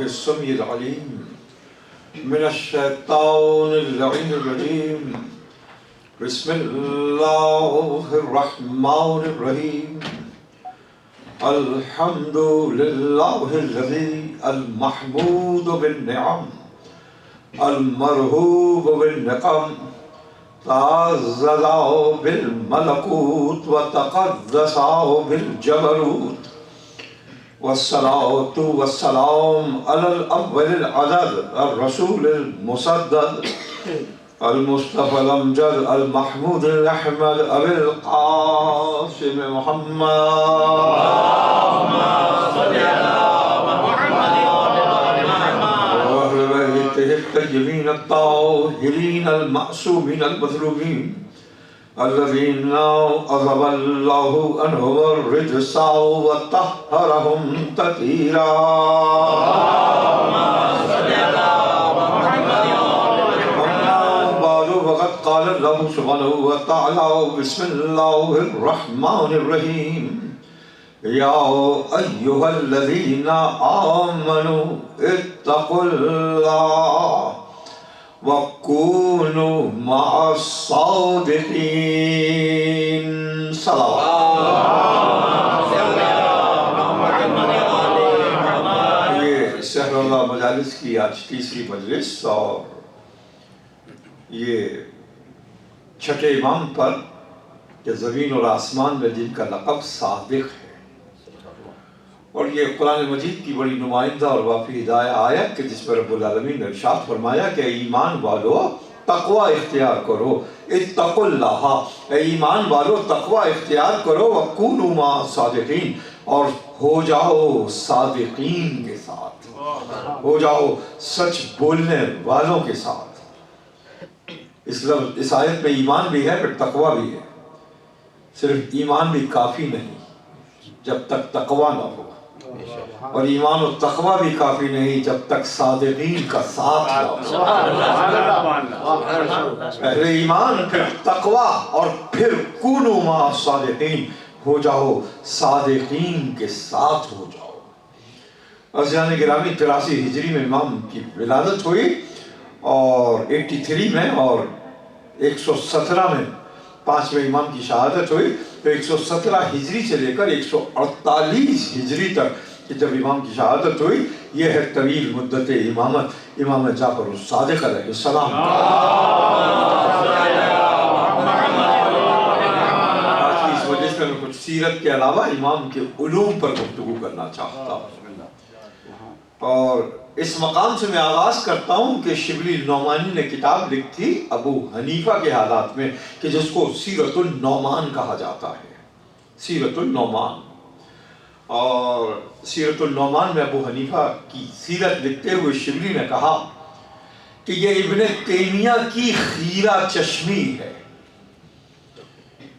السميع العليم من الشيطان اللعين الرجيم. بسم الله الرحمن الرحيم. الحمد لله الذي المحمود بالنعم المرهوب بالنقم تعزز بالملكوت وتقدس بالجبروت والصلاة والسلام على الأول العدد الرسول المسدد المصطفى الأمجد المحمود الأحمد أبي القاسم محمد اللهم صل على محمد وأهل بيته الطيبين الطاهرين المعصومين المظلومين الذين أذهب الله عنهم الرجس وطهرهم تطهيرا. اللهم صل على محمد أما بعد فقد قال الله سبحانه وتعالى بسم الله الرحمن الرحيم. يا أيها الذين آمنوا اتقوا الله وَكُونُوا مَعَ الصَّادِقِينَ. یہ سحر اللہ مجالس کی آج تیسری مجلس اور یہ چھٹے امام پر کہ زمین اور آسمان میں جن کا لقب صادق ہے، اور یہ قرآن مجید کی بڑی نمائندہ اور وافی ہدایہ آیت کہ جس پر رب العالمین نے ارشاد فرمایا کہ ایمان والو تقوی اختیار کرو، اتقوا اللہ، اے ایمان والو تقوی اختیار کرو، وَكُونُوا مَعَ الصَّادِقِينَ، اور ہو جاؤ صادقین کے ساتھ، ہو جاؤ سچ بولنے والوں کے ساتھ۔ اس آیت میں ایمان بھی ہے پھر تقوی بھی ہے۔ صرف ایمان بھی کافی نہیں جب تک تقوی نہ ہو، اور ایمان و تقوی بھی کافی نہیں جب تک صادقین کا ساتھ نہ ہو۔ پہلے ایمان پھر تقوی اور پھر کونوا مع الصادقین، ہو جاؤ صادقین کے ساتھ ہو جاؤ۔ عزیزان گرامی 83 ہجری میں امام کی ولادت ہوئی اور 83 میں اور 117 میں پانچویں امام کی شہادت ہوئی، تو 117 ہجری سے لے کر 148 ہجری تک جب امام کی شہادت ہوئی، یہ ہے طویل مدت امامت امام جعفر الصادق علیہ السلام۔ آج کی اس وجہ سے میں کچھ سیرت کے علاوہ امام کے علوم پر گفتگو کرنا چاہتا ہوں، اور اس مقام سے میں آغاز کرتا ہوں کہ شبلی نعمانی نے کتاب لکھی ابو حنیفہ کے حالات میں کہ جس کو سیرت النعمان کہا جاتا ہے، سیرت النعمان۔ اور سیرت النعمان میں ابو حنیفہ کی سیرت لکھتے ہوئے شبلی نے کہا کہ یہ ابن تیمیہ کی خیرہ چشمی ہے۔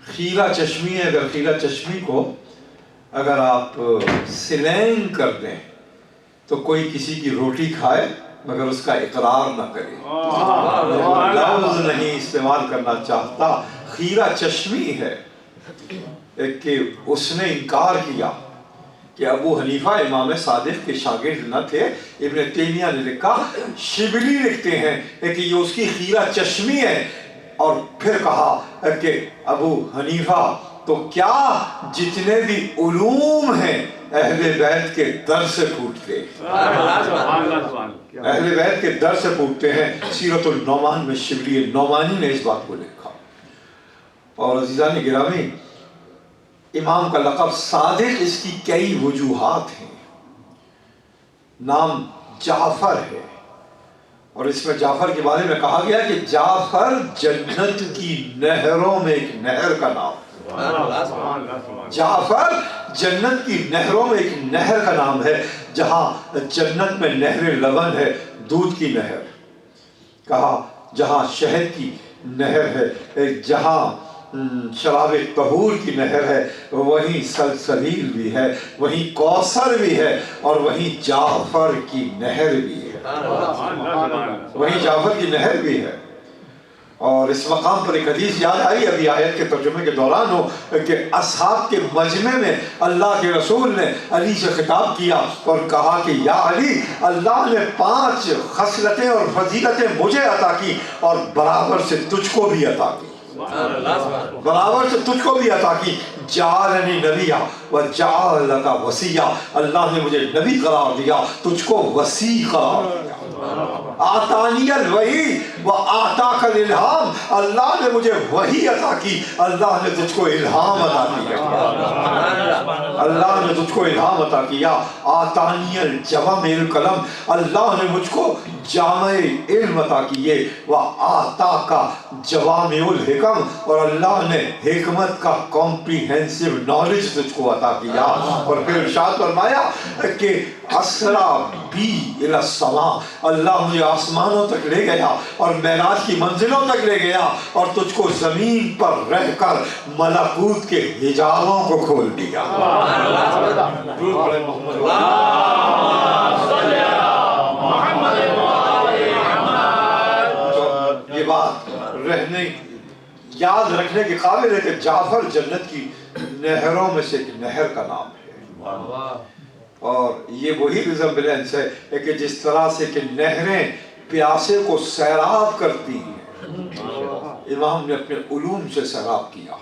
خیرہ چشمی ہے، اگر خیرہ چشمی کو اگر آپ سلینگ کر دیں تو کوئی کسی کی روٹی کھائے مگر اس کا اقرار نہ کرے، لفظ نہیں استعمال کرنا چاہتا، خیرہ چشمی ہے کہ اس نے انکار کیا کہ ابو حنیفہ امام صادق کے شاگرد نہ تھے۔ ابن تیمیہ نے لکھا، شبلی لکھتے ہیں کہ یہ اس کی خیرہ چشمی ہے، اور پھر کہا کہ ابو حنیفہ تو کیا جتنے بھی علوم ہیں اہل بیت کے در سے پھوٹتے، اہل بیت کے در سے پھوٹتے ہیں۔ سیرت النعمان میں شبلی نعمانی نے اس بات کو لکھا۔ اور عزیزان گرامی، امام کا لقب صادق، اس کی کئی وجوہات ہیں۔ نام جعفر ہے، اور اس میں جعفر کے بارے میں کہا گیا کہ جعفر جنت کی نہروں میں ایک نہر کا نام، جعفر جنت کی نہروں میں ایک نہر کا نام ہے، جہاں جنت میں نہر لبن ہے، دودھ کی نہر، کہا جہاں شہد کی نہر ہے، جہاں شراب طہور کی نہر ہے، وہیں سلسبیل بھی ہے، وہیں کوثر بھی ہے، اور وہیں جعفر کی نہر بھی ہے، وہیں جعفر کی نہر بھی ہے۔ اور اس مقام پر ایک حدیث یاد آئی ابھی آیت کے ترجمے کے دوران ہو کہ اصحاب کے مجمع میں اللہ کے رسول نے علی سے خطاب کیا اور کہا کہ یا علی، اللہ نے 5 خصلتیں اور فضیلتیں مجھے عطا کی اور برابر سے تجھ کو بھی عطا کی، برابر سے تجھ کو بھی عطا کی۔ جعلنی نبیہ وجعلک وصیہ، اللہ نے مجھے نبی قرار دیا، تجھ کو وصی قرار دیا۔ آتانی الوحی وآتاک الالہام، اللہ نے مجھے وحی عطا کی، اللہ نے تجھ کو الہام عطا کیا، اللہ نے تجھ کو الہام عطا کیا۔ آتانی الجوامع الکلم، اللہ نے مجھ کو جامع علم عطا کیے۔ وآتاک جوامع الحکم، اور اللہ نے حکمت کا کمپریہنسو نالج تجھ کو عطا کیا۔ اور پھر ارشاد فرمایا کہ اسرا بی الی السماء، اللہ مجھے آسمانوں تک لے گیا اور معراج کی منزلوں تک لے گیا اور تجھ کو زمین پر رہ کر ملکوت کے حجابوں کو کھول دیا۔ یہ بات رہنے یاد رکھنے کے قابل ہے کہ جعفر جنت کی نہروں میں سے ایک نہر کا نام ہے، اور یہ وہی ریزمبلنس ہے کہ جس طرح سے کہ نہریں پیاسے کو سیراب کرتی ہیں، امام نے اپنے علوم سے سیراب کیا۔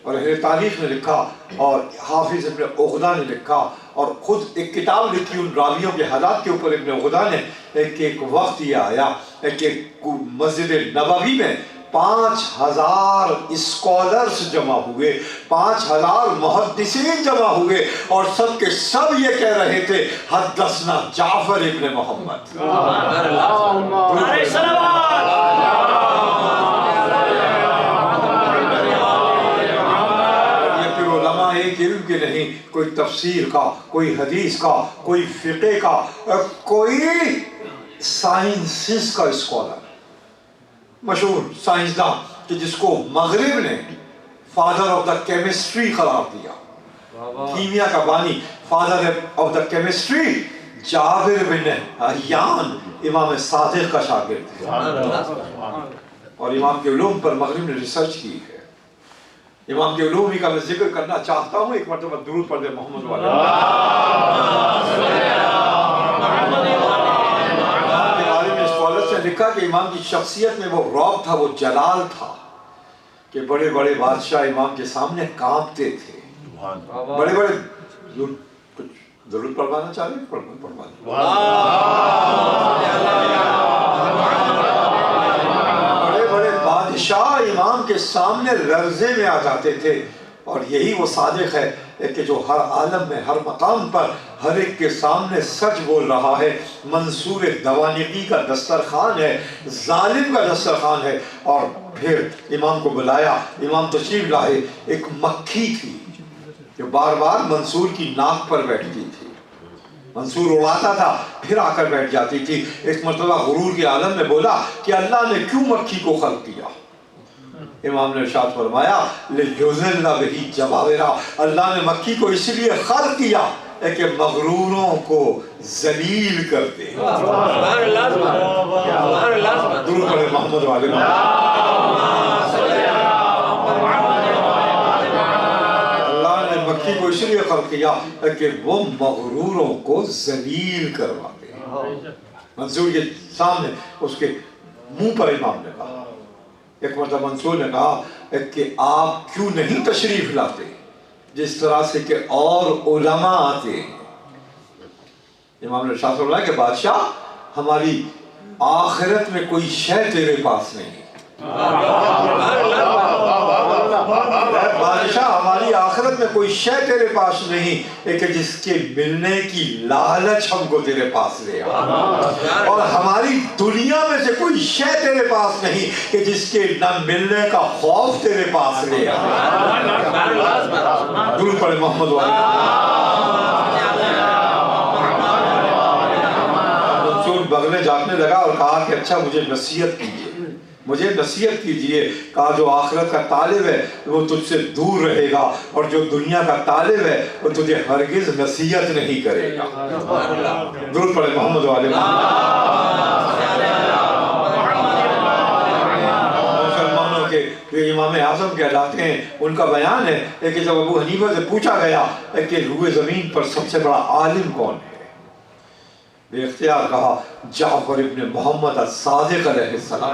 اور اہل تاریخ نے لکھا اور حافظ ابن عقدہ نے لکھا اور خود ایک کتاب لکھی ان راویوں کے حالات کے اوپر ابن عقدہ نے، کہ ایک وقت یہ آیا کہ مسجد نبوی میں 5000 اسکالرز جمع ہوئے، 5000 محدثین جمع ہوئے، اور سب کے سب یہ کہہ رہے تھے حدثنا جعفر ابن محمد۔ یہ پھر علماء ایک علم کے نہیں، کوئی تفسیر کا، کوئی حدیث کا، کوئی فقہ کا، کوئی سائنسز کا اسکالر، مشہور سائنسداں کہ جس کو مغرب نے فادر آف دا کیمسٹری قرار دیا، کیمیا کا بانی، فادر آف دا کیمسٹری، جابر بن حیان امام صادق کا شاگرد ہے، اور امام کے علوم پر مغرب نے ریسرچ کی ہے۔ امام کے علوم ہی کا میں ذکر کرنا چاہتا ہوں، ایک مرتبہ درود پڑھ دے محمد والے۔ لکھا کہ امام کی شخصیت میں وہ رعب تھا، وہ جلال تھا کہ بڑے بڑے بادشاہ امام کے سامنے کانپتے تھے۔ بڑے بڑے کچھ ضرورت پڑھوانا چاہ رہے ہیں، پڑھوانا۔ بڑے بڑے بادشاہ امام کے سامنے لرزے میں آ جاتے تھے، اور یہی وہ صادق ہے کہ جو ہر عالم میں، ہر مقام پر، ہر ایک کے سامنے سچ بول رہا ہے۔ منصور دوانقی کا دسترخوان ہے، ظالم کا دسترخوان ہے۔ اور پھر امام کو بلایا، امام تشریف لائے، ایک مکھی تھی جو بار بار منصور کی ناک پر بیٹھتی تھی، منصور اڑاتا تھا پھر آ کر بیٹھ جاتی تھی۔ ایک مرتبہ غرور کے عالم میں بولا کہ اللہ نے کیوں مکھی کو خلق کیا؟ امام نے ارشاد فرمایا لِيُذِلَّ بِهِ جَبَابِرَ، اللہ نے مکھی کو اس لیے خلق کیا کہ مغروروں کو ذلیل کر دے۔ درود پڑھیں محمد والے۔ اللہ نے مکھی کو اس لیے خلق کیا کہ وہ مغروروں کو ذلیل کروا دے۔ منصور کے سامنے اس کے منہ پر امام نے کہا، ایک مرتبہ منصور نے کہا کہ آپ کیوں نہیں تشریف لاتے جس طرح سے کہ اور علماء آتے ہیں؟ امام نے ارشاد فرمایا کہ بادشاہ، ہماری آخرت میں کوئی شے تیرے پاس نہیں۔ بادشاہ، ہماری آخرت میں کوئی شے تیرے پاس نہیں کہ جس کے ملنے کی لالچ ہم کو تیرے پاس لے آئے، اور ہماری دنیا میں سے کوئی شے تیرے پاس نہیں کہ جس کے نہ ملنے کا خوف تیرے پاس لے آئے۔ درود پڑھیں محمد والے۔ منصور بغلیں جاگنے لگا اور کہا کہ اچھا مجھے نصیحت کیجیے، مجھے نصیحت کیجئے۔ کہا جو آخرت کا طالب ہے وہ تجھ سے دور رہے گا، اور جو دنیا کا طالب ہے وہ تجھے ہرگز نصیحت نہیں کرے گا۔ درود پڑھیں محمد والے۔ इमाम आज़म कहलाते हैं। उनका बयान है कि जब अबू हनीफा से पूछा गया कि रूए ज़मीन पर सबसे बड़ा आलिम कौन है, बेख्तियार कहा जाफर इब्न मोहम्मद as-सादिक अलैहिस्सलाम।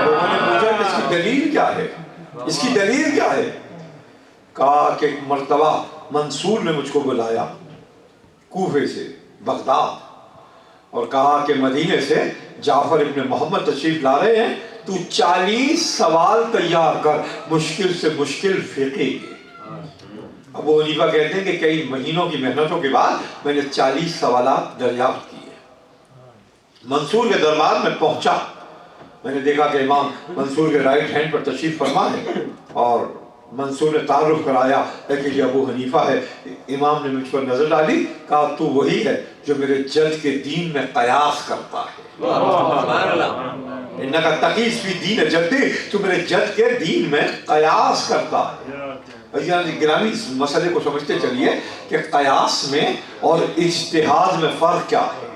लोगों ने पूछा कि इसकी दलील क्या है, इसकी दलील क्या है? कहा कि एक मर्तबा मंसूर ने मुझको बुलाया कूफे से बगदाद और कहा कि मदीने से जाफर इब्न मोहम्मद तशरीफ ला रहे हैं, तू 40 सवाल तैयार कर, मुश्किल से मुश्किल फिक़्ह के। अबू हनीफा कहते हैं कि कई महीनों की मेहनतों के बाद मैंने 40 सवालात दरियाफ्त किए। मंसूर के दरबार में पहुंचा, मैंने देखा कि इमाम मंसूर के राइट हैंड पर तशरीफ फरमा है और मंसूर ने तारुफ कराया कि ये अबू हनीफा है। इमाम ने मुझ पर नजर डाली, कहा तू वही है जो मेरे जज के दीन में कयास करता है। इन्नका तकीस फी दीन जद्दी, तू मेरे जज के दीन में कयास करता है। गिरामी इस मसले को समझते चलिए कि कयास में और इज्तिहाद में फ़र्क क्या है।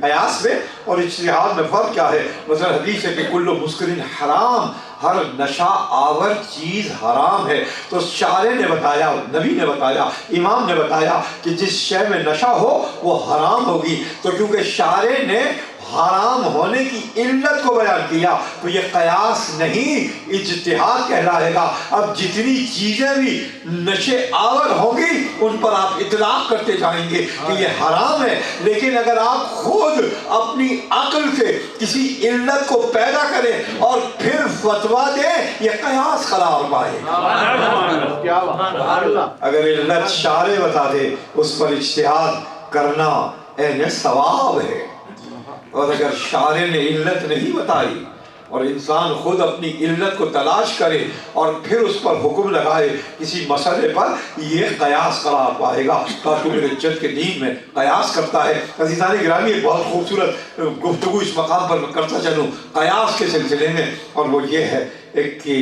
कयास में और इज्तिहाद में फ़र्क क्या है? मसलन हदीस है कि कुल्लु मुस्किरिन हराम, हर नशा आवर चीज़ हराम है। तो शारे ने बताया, नबी ने बताया, इमाम ने बताया कि जिस शय में नशा हो वो हराम होगी। तो क्योंकि शारे ने हराम होने की इल्लत को बयान किया तो ये कयास नहीं इज्तिहाद कहलाएगा। अब जितनी चीज़ें भी नशे आवर होंगी उन पर आप इतलाक करते जाएंगे कि ये हराम है, लेकिन अगर आप खुद अपनी अक्ल से किसी इल्लत को पैदा करें और फिर फतवा दें, ये कयास करार पाएगा। अगर इल्लत शारे बता दे उस पर इज्तिहाद करना एने सवाब है, और अगर शारे ने इल्लत नहीं बताई और इंसान खुद अपनी इल्लत को तलाश करे और फिर उस पर हुक्म लगाए किसी मसले पर, ये कयास करार पाएगा। ताकि मेरे जज के दीन में कयास करता है। अज़ीज़ान गिरामी, एक बहुत खूबसूरत गुफ्तगू इस मकाम पर मैं करता चलूँ कयास के सिलसिले में, और वो ये है कि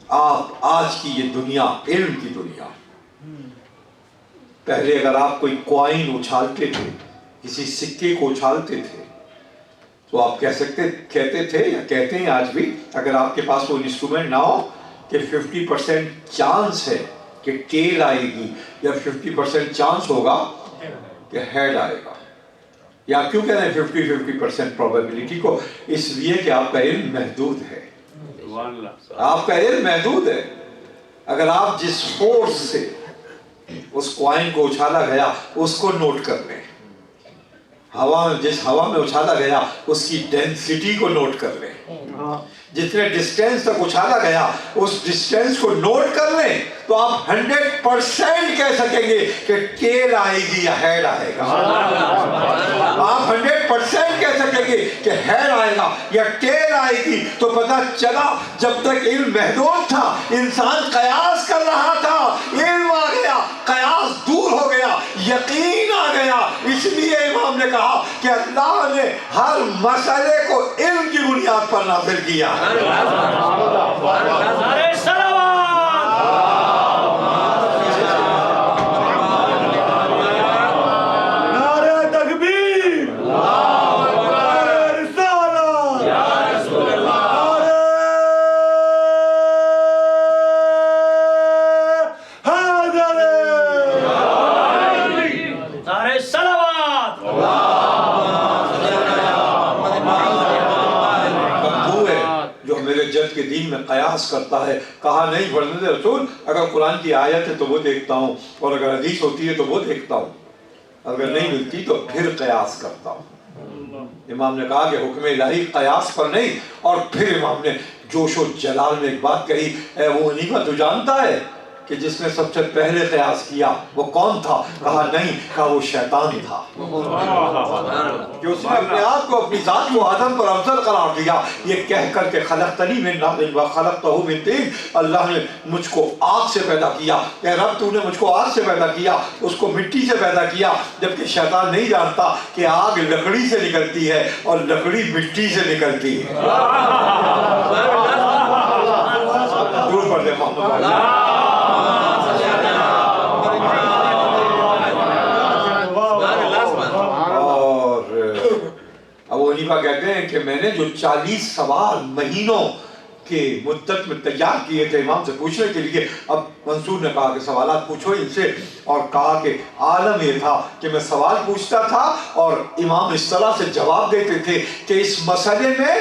आप आज की ये दुनिया, इल्म की दुनिया, पहले अगर आप कोई कॉइन उछालते थे, किसी सिक्के को उछालते थे, तो आप कहते थे या कहते हैं आज भी, अगर आपके पास वो इंस्ट्रूमेंट ना हो कि 50% चांस है कि टेल आएगी या 50% चांस होगा कि हेड आएगा। या क्यों कह रहे हैं 50% प्रोबेबिलिटी को? इसलिए कि आपका इल्म महदूद है, आपका इल्म महदूद है। अगर आप जिस फोर्स से उस कॉइन को उछाला गया उसको नोट कर लें, हवा में, जिस हवा में उछाला गया उसकी डेंसिटी को नोट कर लें, जितने डिस्टेंस तक उछाला गया उस डिस्टेंस को नोट कर लें, तो आप 100% कह सकेंगे कि टेल आएगी या हेड आएगा। आप 100% कह सकेंगे कि हेड आएगा या टेल आएगी। तो पता चला जब तक इल्म महदूद था, इंसान कयास कर रहा था, इल्म आ गया, कयास दूर हो गया, यकीन आ गया। इसलिए इमाम ने कहा कि अल्लाह ने हर मसले को इल्म की बुनियाद पर नाज़िल किया। के दीन में कयास करता है। कहा नहीं फरमाते रसूल, अगर कुरान की आयत है तो वो देखता हूँ, और अगर हदीस होती है तो वो देखता हूँ, अगर नहीं मिलती तो फिर कयास करता हूँ। इमाम ने कहा कि हुक्म इलाही कयास पर नहीं, और फिर इमाम ने जोशो जलाल में एक बात कही, वो हनीफा तू जानता है कि जिसने सबसे पहले कयास किया वो कौन था? कहा नहीं, कहा वो शैतान था, कि उसने अपने आप को, अपनी जात को आदम पर अफजल करार दिया, ये कह कर के खलक़तनी मिन नारिन व खलक़तहू मिन तीन, अल्लाह ने मुझको आग से पैदा किया, रब तूने मुझको आग से पैदा किया, उसको मिट्टी से पैदा किया, जबकि शैतान नहीं जानता कि आग लकड़ी से निकलती है और लकड़ी मिट्टी से निकलती है। दूर पर दे मोहम्मद। کہ میں نے جو 40 سوال مہینوں کے مدت میں تیار کیے تھے امام سے پوچھنے کے لیے، اب منصور نے کہا کہ سوالات پوچھو ان سے، اور کہا کہ عالم یہ تھا کہ میں سوال پوچھتا تھا اور امام اس طرح سے جواب دیتے تھے کہ اس مسئلے میں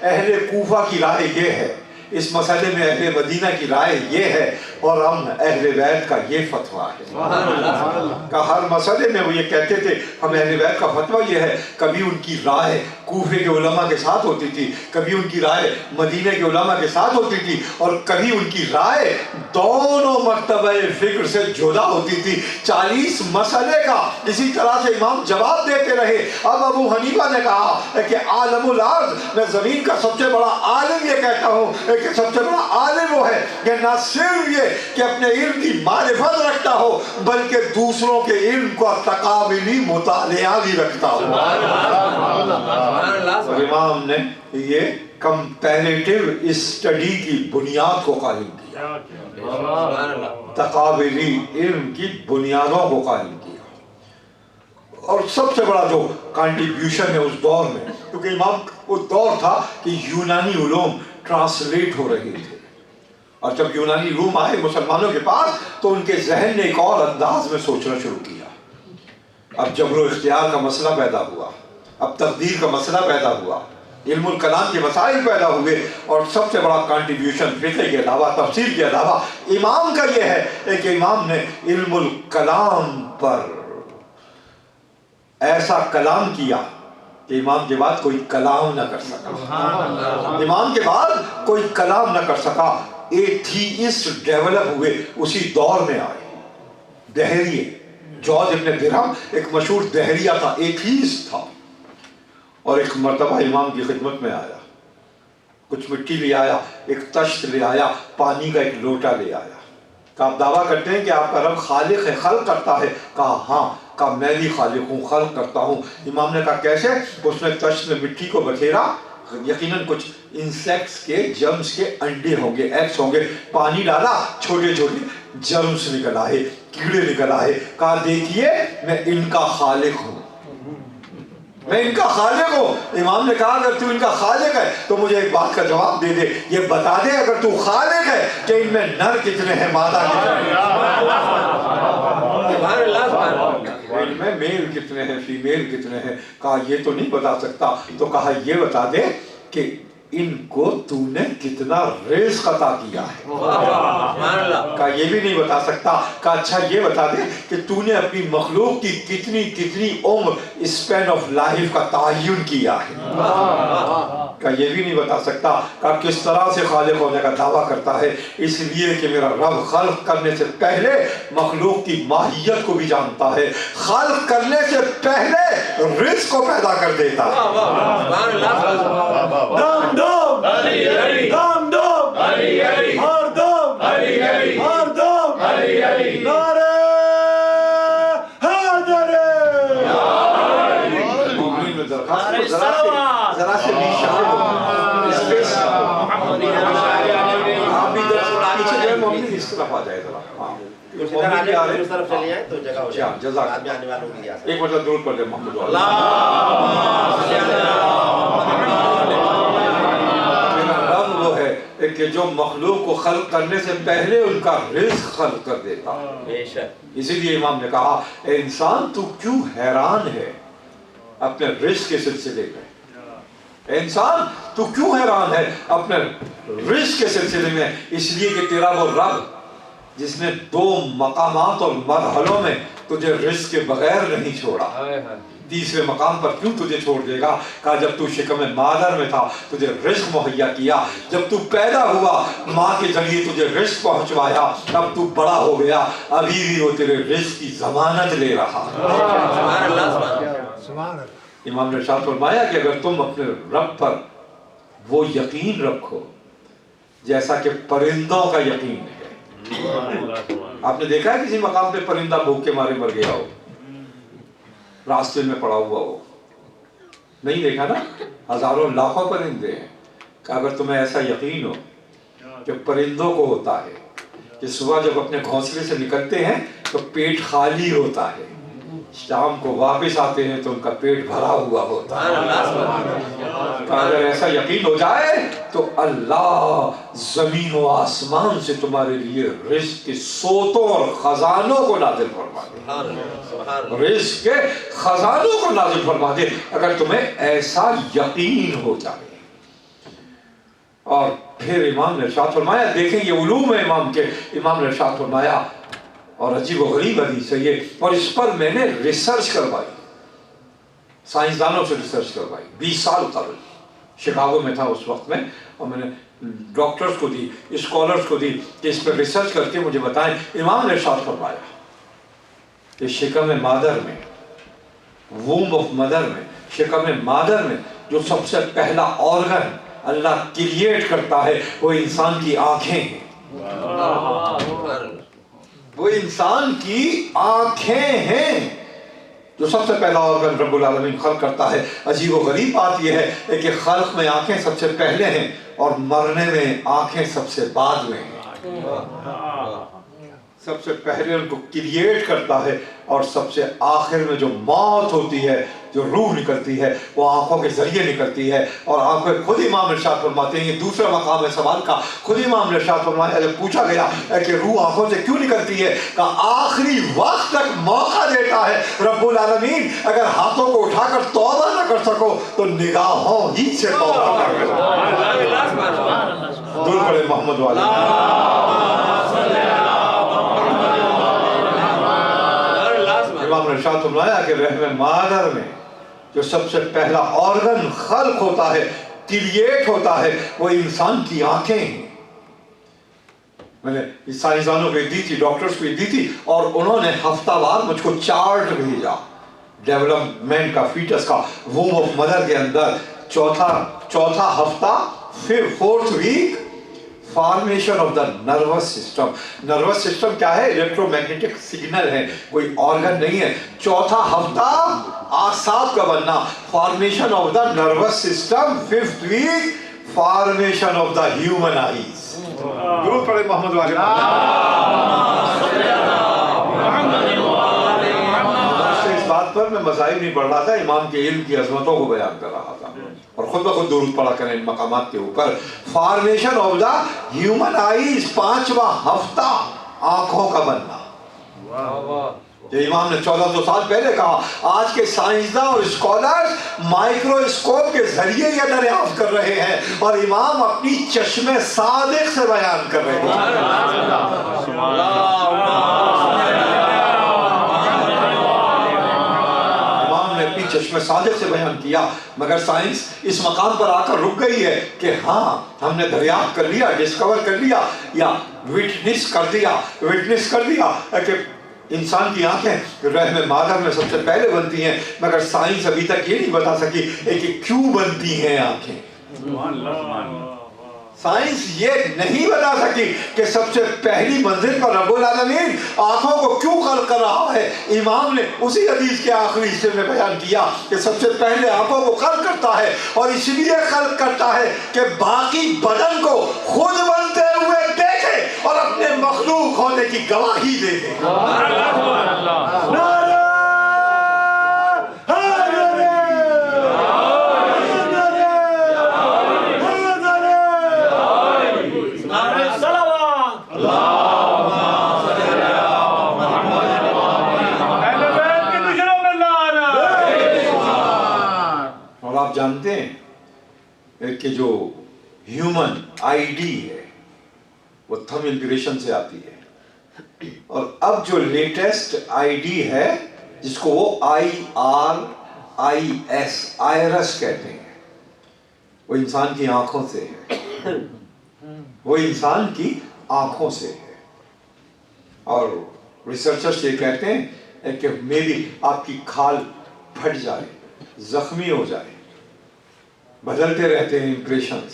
اہل کوفہ کی رائے یہ ہے، اس مسئلے میں اہل مدینہ کی رائے یہ ہے، اور ہم اہل بیت کا یہ فتویٰ ہے۔ کہ ہر مسئلے میں وہ یہ کہتے تھے ہم اہل بیت کا فتویٰ یہ ہے۔ کبھی ان کی رائے کوفے کے علماء کے ساتھ ہوتی تھی، کبھی ان کی رائے مدینہ کے علماء کے ساتھ ہوتی تھی، اور کبھی ان کی رائے دونوں مرتبہ فکر سے جدا ہوتی تھی۔ 40 مسئلے کا اسی طرح سے امام جواب دیتے رہے۔ اب ابو حنیفہ نے کہا کہ عالم الارض، میں زمین کا سب سے بڑا عالم یہ کہتا ہوں کہ سب سے بڑا عالم وہ ہے کہ نہ صرف یہ کہ اپنے علم کی معرفت رکھتا ہو بلکہ دوسروں کے علم کو تقابلی مطالعہ بھی رکھتا ہو۔ امام نے یہ کمپیریٹیو اسٹڈی کی بنیاد کو قائم کیا، تقابلی علم کی بنیادوں کو قائم کیا، اور سب سے بڑا جو کنٹریبیوشن ہے اس دور میں، کیونکہ امام وہ دور تھا کہ یونانی علوم ٹرانسلیٹ ہو رہے تھے، اور جب یونانی علوم آئے مسلمانوں کے پاس تو ان کے ذہن نے ایک اور انداز میں سوچنا شروع کیا۔ اب جبر و اختیار کا مسئلہ پیدا ہوا، اب تقدیر کا مسئلہ پیدا ہوا، علم الکلام کے مسائل پیدا ہوئے، اور سب سے بڑا کنٹریبیوشن فقہ کے علاوہ، تفسیر کے علاوہ امام کا یہ ہے کہ امام نے علم الکلام پر ایسا کلام کیا کہ امام کے بعد کوئی کلام نہ کر سکا، امام کے بعد کوئی کلام نہ کر سکا۔ ایتھیسٹ ڈیولپ ہوئے اسی دور میں آئے، دہریے، جارج ابن درہم ایک مشہور دہریہ تھا، ایتھیسٹ تھا، اور ایک مرتبہ امام کی خدمت میں آیا، کچھ مٹی لے آیا، ایک تشت لے آیا، پانی کا ایک لوٹا لے آیا، کہ آپ دعویٰ کرتے ہیں کہ آپ کا رب خالق ہے، خلق کرتا ہے؟ کہا ہاں۔ کہا میں بھی خالق ہوں، خلق کرتا ہوں۔ امام نے کہا کیسے؟ اس نے تشت میں مٹی کو بکھیرا، یقیناً کچھ انسیکٹس کے جرمز کے انڈے ہوں گے، ایگز ہوں گے، پانی ڈالا، چھوٹے چھوٹے جرمز نکل آئے، کیڑے نکل آئے۔ کہا دیکھیے میں ان کا خالق ہوں، میں ان کا خالق ہوں۔ امام نے کہا اگر تو ان کا خالق ہے تو مجھے ایک بات کا جواب دے دے، یہ بتا دے اگر تو خالق ہے کہ ان میں نر کتنے ہیں، مادہ کتنے ہیں، ان میں میل کتنے ہیں، فیمیل کتنے ہیں۔ کہا یہ تو نہیں بتا سکتا، تو کہا یہ بتا دے کہ ان کو تو نے کتنا رزق عطا کیا ہے۔ کہا یہ بھی نہیں بتا سکتا۔ کہا اچھا یہ بتا دے کہ تو نے اپنی مخلوق کی کتنی عمر، اسپین آف لائف کا تعین کیا ہے۔ کہا یہ بھی نہیں بتا سکتا۔ کہا کس طرح سے خالق ہونے کا دعویٰ کرتا ہے؟ اس لیے کہ میرا رب خلق کرنے سے پہلے مخلوق کی ماہیت کو بھی جانتا ہے، خلق کرنے سے پہلے رزق کو پیدا کر دیتا ہے۔ دم دم علی علی، دم دم علی علی، ہر دم علی علی، ہر دم علی علی، نعرہ حیدر۔ مومنین میں درخواست ذرا سے نیچے اسپیس، آپ بھی پیچھے جو ہے مومنین اس طرف آ جائے ذرا، مومنین بھی آ رہے ہیں اس طرف چلیے ہیں تو جگہ ہو جائے، جزاک اللہ۔ ایک مرتبہ درود پڑھ دیں محمد والا۔ کہ جو مخلوق کو خلق کرنے سے پہلے ان کا رزق خلق کر دیتا ہے۔ اسی لیے امام نے کہا اے انسان تو کیوں حیران ہے اپنے رزق کے سلسلے میں؟ اے انسان تو کیوں حیران ہے اپنے رزق کے سلسلے میں؟ اس لیے کہ تیرا وہ رب جس نے 2 مقامات اور مرحلوں میں تجھے رزق کے بغیر نہیں چھوڑا، تیسرے مقام پر کیوں تجھے چھوڑ دے گا؟ کہا جب تو شکم مادر میں تھا تجھے رزق مہیا کیا، جب تو پیدا ہوا ماں کے ذریعے تجھے رزق پہنچوایا، اب تو بڑا ہو گیا ابھی بھی وہ تیرے رزق کی ضمانت لے رہا۔ امام نے ارشاد فرمایا کہ اگر تم اپنے رب پر وہ یقین رکھو جیسا کہ پرندوں کا یقین ہے۔ آپ نے دیکھا ہے کسی مقام پہ پرندہ بھوک کے مارے مر گیا ہو، راستے میں پڑا ہوا ہو؟ نہیں دیکھا نا، ہزاروں لاکھوں پرندے ہیں۔ کہ اگر تمہیں ایسا یقین ہو کہ پرندوں کو ہوتا ہے کہ صبح جب اپنے گھونسلے سے نکلتے ہیں تو پیٹ خالی ہوتا ہے، शाम को वापस आते हैं तो उनका पेट भरा हुआ होता है। अगर ऐसा यकीन हो जाए तो अल्लाह ज़मीन और आसमान से तुम्हारे लिए रिज़्क़ के सोतों और खजानों को नाज़िल फरमा दे, रिज़्क़ के खजानों को नाज़िल फरमा दे, अगर तुम्हें ऐसा यकीन हो जाए। और फिर इमाम ने इरशाद फरमाया, देखें ये उलूम है इमाम के, इमाम ने इरशाद फरमाया और अजीब व गरीब हदीस है ये, और इस पर मैंने रिसर्च करवाई, साइंसदानों से रिसर्च करवाई 20 साल कबल। शिकागो में था उस वक्त में, और मैंने डॉक्टर्स को दी, स्कॉलर्स को दी कि इस पर रिसर्च करके मुझे बताएं। इमाम ने इरशाद फरमाया कि शिकम मादर में, वूम ऑफ मदर में, शिकम मादर में जो सबसे पहला ऑर्गन अल्लाह क्रिएट करता है वो इंसान की आंखें हैं। वो इंसान की आंखें हैं जो सबसे पहला ऑर्गन रब्बुल आलमीन खल्क करता है। अजीब व गरीब बात यह है कि खल्क में आंखें सबसे पहले हैं और मरने में आंखें सबसे बाद में हैं। सबसे पहले उनको क्रिएट करता है और सबसे आखिर में जो मौत होती है, जो रूह निकलती है, वो आंखों के जरिए निकलती है। और आंखें खुद इमाम इरशाद फरमाते हैं, ये दूसरा मकाम है सवाल का, खुद इमाम इरशाद फरमाया, जब पूछा गया कि रूह आंखों से क्यों निकलती है, का आखिरी वक्त तक मौका देता है रब्बुल आलमीन, अगर हाथों को उठाकर तौबा न कर सको तो निगाहों ही से तौबा कर सको। दूर पड़े मोहम्मद वाले। इमाम ने इरशाद फरमाया कि रहम मादर में जो सबसे पहला ऑर्गन खल्क होता है, क्रिएट होता है, वो इंसान की आंखें हैं। मैंने साइंसदानों को दी थी, डॉक्टर्स को दी थी, और उन्होंने हफ्तावार मुझको चार्ट भेजा डेवलपमेंट का, फीटस का, वूम ऑफ मदर के अंदर चौथा हफ्ता, फिर 4th week, formation of the nervous system. Nervous system क्या है? इलेक्ट्रोमैग्नेटिक सिग्नल है, कोई ऑर्गन नहीं है। चौथा हफ्ता आसाब का बनना, formation of the nervous system. 5th week, formation of the human eyes. दुरूद पढ़े मोहम्मद वाले। इस बात पर मैं मज़ाहिब नहीं पढ़ रहा था, इमाम के इल्म की अजमतों को बयान कर रहा था, और खुद ब खुद दुरूद पढ़ा करें इन मकामात के ऊपर। Formation of the human eyes, 5वां हफ्ता आंखों का बनना। जो इमाम ने 1400 साल पहले कहा, आज के साइंसदान और स्कॉलर्स माइक्रोस्कोप के जरिए यह दरियाफ्त कर रहे हैं, और इमाम अपनी चश्मे सादिक से बयान कर रहे हैं। चश्मे सादिक से बयान किया, मगर साइंस इस मकाम पर आकर रुक गई है कि हाँ, हमने दरियाफ्त कर लिया, डिस्कवर कर लिया, या विटनेस कर दिया कि इंसान की आंखें रहम मादर में सबसे पहले बनती हैं, मगर साइंस अभी तक ये नहीं बता सकी कि क्यों बनती हैं आंखें। साइंस ये नहीं बता सकी कि सबसे पहली मंजिल पर रब्बुल आलमीन आंखों को क्यों खल्क कर रहा है। इमाम ने उसी हदीस के आखिरी हिस्से में बयान किया कि सबसे पहले आंखों को खल्क करता है, और इसलिए खल्क करता है कि बाकी बदन को खुद बनते हुए देखे और अपने मखलूक होने की गवाही दे दे। जानते हैं कि जो ह्यूमन आईडी है वो थंब इम्प्रेशन से आती है, और अब जो लेटेस्ट आईडी है जिसको वो IRIS आयरस कहते हैं, वो इंसान की आंखों से है, वो इंसान की आंखों से है। और रिसर्चर्स ये कहते हैं कि मे बी आपकी खाल फट जाए, जख्मी हो जाए, बदलते रहते हैं इंप्रेशंस,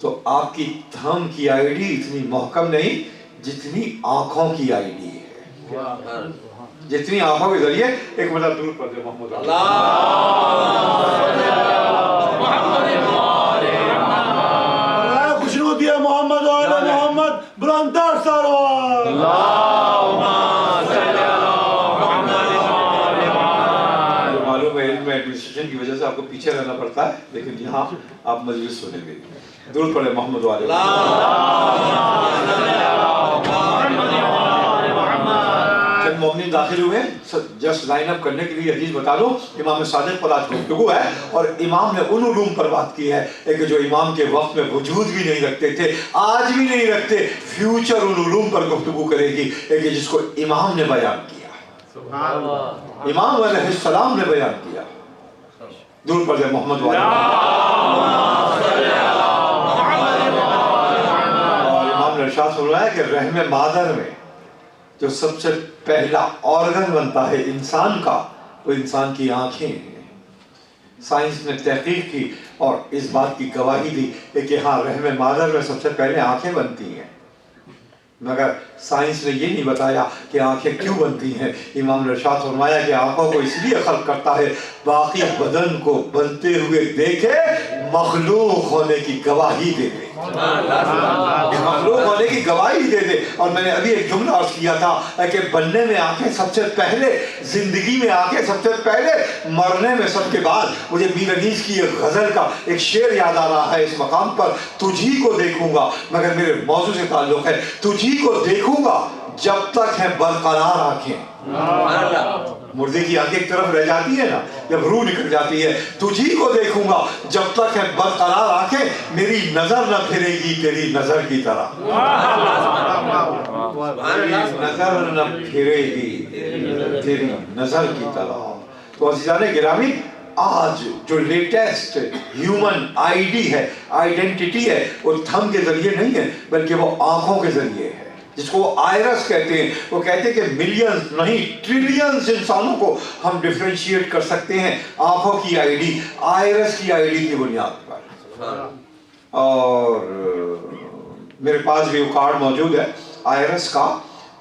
तो आपकी थंब की आईडी इतनी महकम नहीं जितनी आंखों की आईडी है, जितनी आंखों के जरिए। एक मिनट दूर पर दे मोहम्मद खुशनुदी मोहम्मद मोहम्मद बुलंदर सरवर। से आपको पीछे रहना पड़ता है, लेकिन यहाँ आप मजलिस सुनेंगे। दुरूद पढ़े मोहम्मद वाले। जब मोमिन दाखिल हुए, जस्ट लाइन अप करने के लिए हदीस बता दो, इमाम सादिक पर आज गुफ्तगू है और इमाम ने उन उलूम पर बात की है कि जो इमाम के वक्त में वजूद भी नहीं रखते थे, आज भी नहीं रखते, फ्यूचर उन उलूम पर गुफ्तगू करेगी कि जिसको इमाम ने बयान किया, इमाम अलैहिस्सलाम ने बयान किया। दूर पर मोहम्मद वाले। और इमाम ने इरशाद फरमाया कि रहम मादर में जो सबसे पहला ऑर्गन बनता है इंसान का, वो इंसान की आंखें हैं। साइंस ने तहकीक की और इस बात की गवाही दी कि हाँ, रहम मादर में सबसे पहले आंखें बनती हैं, मगर साइंस ने ये नहीं बताया कि आंखें क्यों बनती हैं। इमाम ने इरशाद फरमाया कि आंखों को इसलिए खल्क करता है बाकी बदन को बनते हुए देखे, मखलूक होने की गवाही दे दे, मखलूक होने की गवाही दे दे। और मैंने अभी एक जुमला अर्ज किया था कि बनने में आंखें सबसे पहले, जिंदगी में आंखें सबसे पहले, मरने में सबके बाद। मुझे मीर अनीस की एक गजल का एक शेर याद आ रहा है इस मकाम पर, तुझी को देखूंगा, मगर मेरे मौजू से ताल्लुक है, तुझी को देखूंगा जब तक है बरकरार आंखें। मुर्दे की आंखें एक तरफ रह जाती है ना, जब रूह निकल जाती है, तुझी को देखूंगा जब तक है बरकरार आंखें, मेरी नजर न फिरेगी तेरी नजर की तरह, नजर न फिरेगी तेरी नजर की तरह। तो अज़ीज़ान गिरामी, आज जो लेटेस्ट ह्यूमन आईडी है, आइडेंटिटी है, वो थंब के जरिए नहीं है, बल्कि वो आंखों के जरिए है, जिसको वो आयरस कहते हैं। वो कहते हैं कि मिलियंस नहीं ट्रिलियंस इंसानों को हम डिफरेंशिएट कर सकते हैं आंखों की आईडी, आयरस की आईडी की बुनियाद पर। और मेरे पास भी वो कार्ड मौजूद है आयरस का,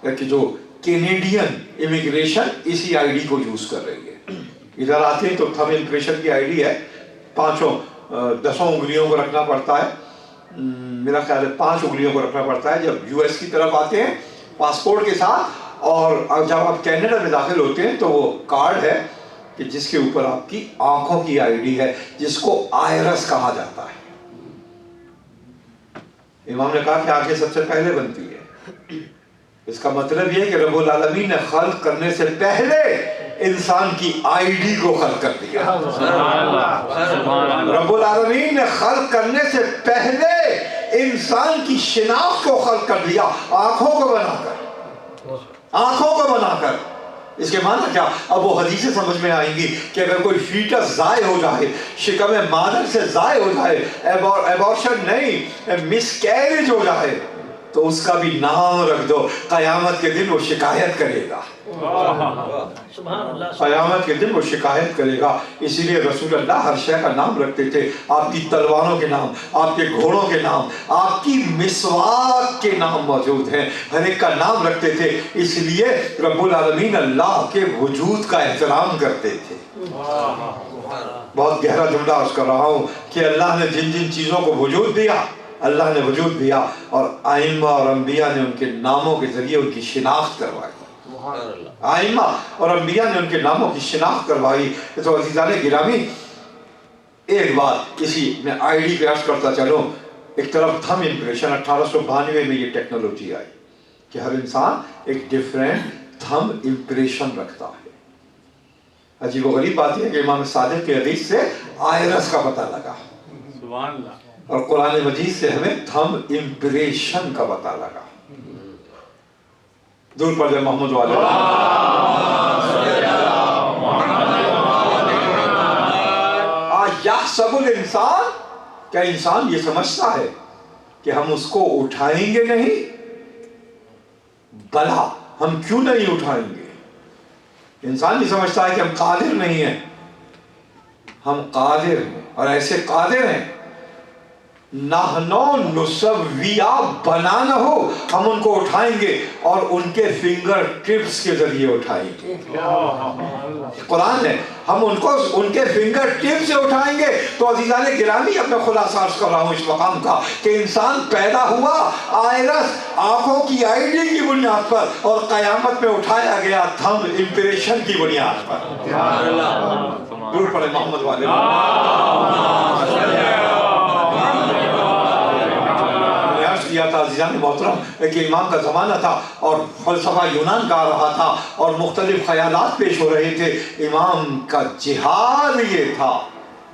कि जो कैनेडियन इमिग्रेशन इसी आईडी को यूज कर रही है। इधर आते हैं तो थंब इम्प्रेशन की आईडी है, 10 उंगलियों को रखना पड़ता है, मेरा ख्याल है 5 उंगलियों को रखना पड़ता है जब यूएस की तरफ आते हैं पासपोर्ट के साथ। और जब आप कनाडा में दाखिल होते हैं तो वो कार्ड है कि जिसके ऊपर आपकी आंखों की आईडी है, जिसको आयरस कहा जाता है। इमाम ने कहा कि आंखें सबसे पहले बनती है। इसका मतलब ये है कि रब्बुल आलमीन ने खल्क करने से पहले इंसान की आईडी को खल्क कर दिया। रब्बुल आलमीन ने खल्क करने से पहले इंसान की शिनाख्त को खल्क कर दिया, आंखों को बनाकर, आंखों को बनाकर। इसके माना क्या? अब वो हदीसें समझ में आएंगी कि अगर कोई फीटस ज़ाय हो जाए, शिकम मादर से ज़ाय हो जाए, एबॉर्शन नहीं मिसकैरेज हो जाए, तो उसका भी नाम रख दो, क़यामत के दिन वो शिकायत करेगा, क़यामत के दिन वो शिकायत करेगा। इसीलिए रसूल अल्लाह हर शय का नाम रखते थे, आपकी तलवारों के नाम, आपके घोड़ों के नाम, आपकी मिसवाक के नाम मौजूद हैं, हर एक का नाम रखते थे। इसलिए रब्बुल आलमीन अल्लाह के वजूद का एहतराम करते थे। बहुत गहरा जुमला अर्ज कर रहा हूँ कि अल्लाह ने जिन जिन चीज़ों को वजूद दिया, अल्लाह ने वजूद दिया, और आइम्मा और अंबिया ने उनके नामों के जरिए उनकी शिनाख्त करवाई। आइम्मा और अंबिया ने उनके नामों की शिनाख्त करवाई। तो अज़ीज़ान गिरामी, एक बात इसी में आईडी पे अर्ज करता चलो, एक तरफ थंब इम्प्रेशन 1892 में ये टेक्नोलॉजी आई कि हर इंसान एक डिफरेंट थंब इम्प्रेशन रखता है। अजीब व गरीब बात यह है कि इमाम सादिक के हदीस से आयरस का पता लगा, सुभान अल्लाह, और कुरान मजीद से हमें थंब इम्प्रेशन का पता लगा। दूर पर मोहम्मद वाले। यहसबुल इंसान, क्या इंसान ये समझता है कि हम उसको उठाएंगे नहीं? भला हम क्यों नहीं उठाएंगे? इंसान ये समझता है कि हम कादिर नहीं हैं। हम कादिर हैं, और ऐसे कादिर हैं, नाहनो नुसव्विया बनाना हो, हम उनको उठाएंगे और उनके फिंगर टिप्स के जरिए उठाएंगे। कुरान है, हम उनको उनके फिंगर टिप्स से उठाएंगे। तो अज़ीज़ान गिरामी, अपना खुलासा अर्ज कर रहा हूँ इस मकाम का कि इंसान पैदा हुआ आयरस, आंखों की आईडी की बुनियाद पर, और क़यामत में उठाया गया थंब इम्प्रेशन की बुनियाद पर। दूर पड़े मोहम्मद वाले। मैंने अर्ज किया था अज़ीज़ान मोहतरम कि इमाम का ज़माना था और फ़लसफ़ा यूनान का आ रहा था और मुख्तलिफ ख़यालात पेश हो रहे थे। इमाम का जिहाद ये था,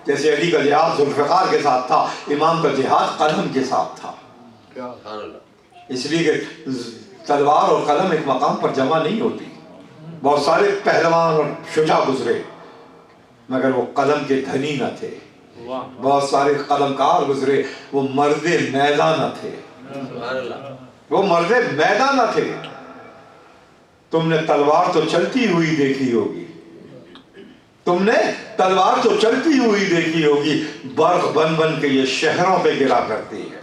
जैसे अली का जिहाद ज़ुल्फ़िकार के साथ था, इमाम का जिहाद कलम के साथ था। इसलिए कि तलवार और कलम एक मकाम पर जमा नहीं होती। बहुत सारे पहलवान और शुजा गुजरे मगर वो कलम के धनी न थे। बहुत सारे कलमकार गुजरे, वो मर्दे मैदान न थे। वो मर्दे मैदान न थे। तुमने तलवार तो चलती हुई देखी होगी, तुमने तलवार तो चलती हुई देखी होगी, बर्फ बन बन के ये शहरों पे गिरा करती है।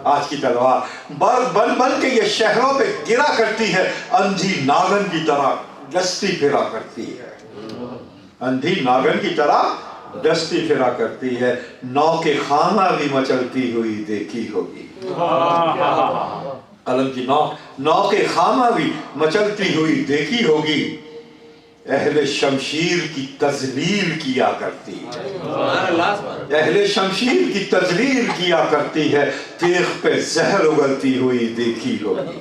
आज की तलवार बर्फ बन बन के ये शहरों पे गिरा करती है, अंधी नागन की तरह डसती फिरा करती है। अंधी नागन की तरह डसती फिरा करती है। नौ के खाना भी मचलती हुई देखी होगी। कलम की नौ के खाना भी मचलती हुई देखी होगी। अहले शमशीर की तजलील किया करती है, अहले शमशीर की तजलील किया करती है। तेख पे जहर उगलती हुई देखी होगी,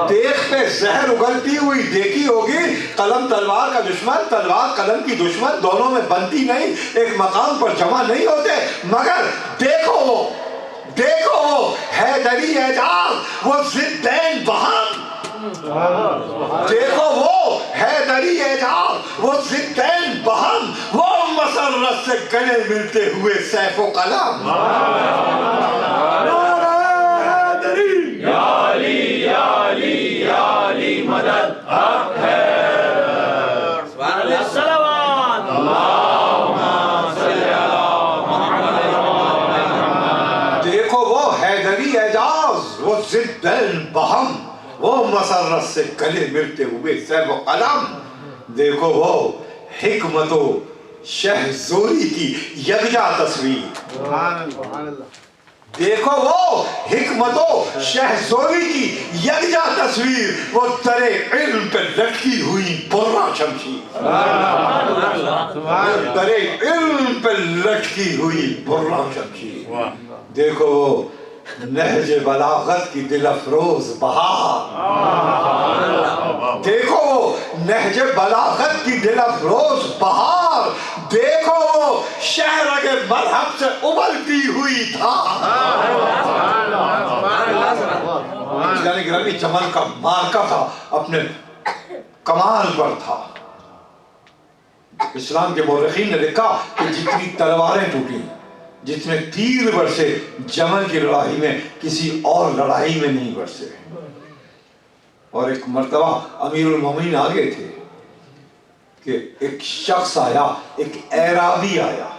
तेख पे जहर उगलती हुई देखी होगी। कलम तलवार का दुश्मन, तलवार कलम की दुश्मन, दोनों में बनती नहीं, एक मकाम पर जमा नहीं होते। मगर देखो वो हैदरी एजाज, वो जिद्दैन बहाम, देखो वो हैदरी एजाज, वो जिद्दैन बहम, वो मसर्रत से गले मिलते हुए सैफो कलम। या अली मदद हक है। देखो वो हैदरी एजाज, वो जिद्दैन बहम, वो मसर्रत से गले मिलते हुए सैफ कलम। देखो वो हिकमतो शहज़ोरी की यकजा तस्वीर, देखो वो हिकमतो शहज़ोरी की यकजा तस्वीर, वो तरे इल्म पे लटकी हुई बुर्रा शमशीर, तरे इल्म पे लटकी हुई बुर्रा शमशीर। देखो वो नहज बलागत की दिल अफरोज बहार, देखो वो नहज बलागत की दिल अफरोज बहार। देखो वो शहर के मरहब से उबलती हुई था। ग्रामी जमल का मार्का था, अपने कमाल पर था। इस्लाम के मौरखीन ने लिखा कि जितनी तलवारें टूटी, जितने तीर बरसे जमल की लड़ाई में, किसी और लड़ाई में नहीं बरसे। और एक मर्तबा अमीरुल मोमिनीन आ गए थे कि एक शख्स आया, एक एराबी आया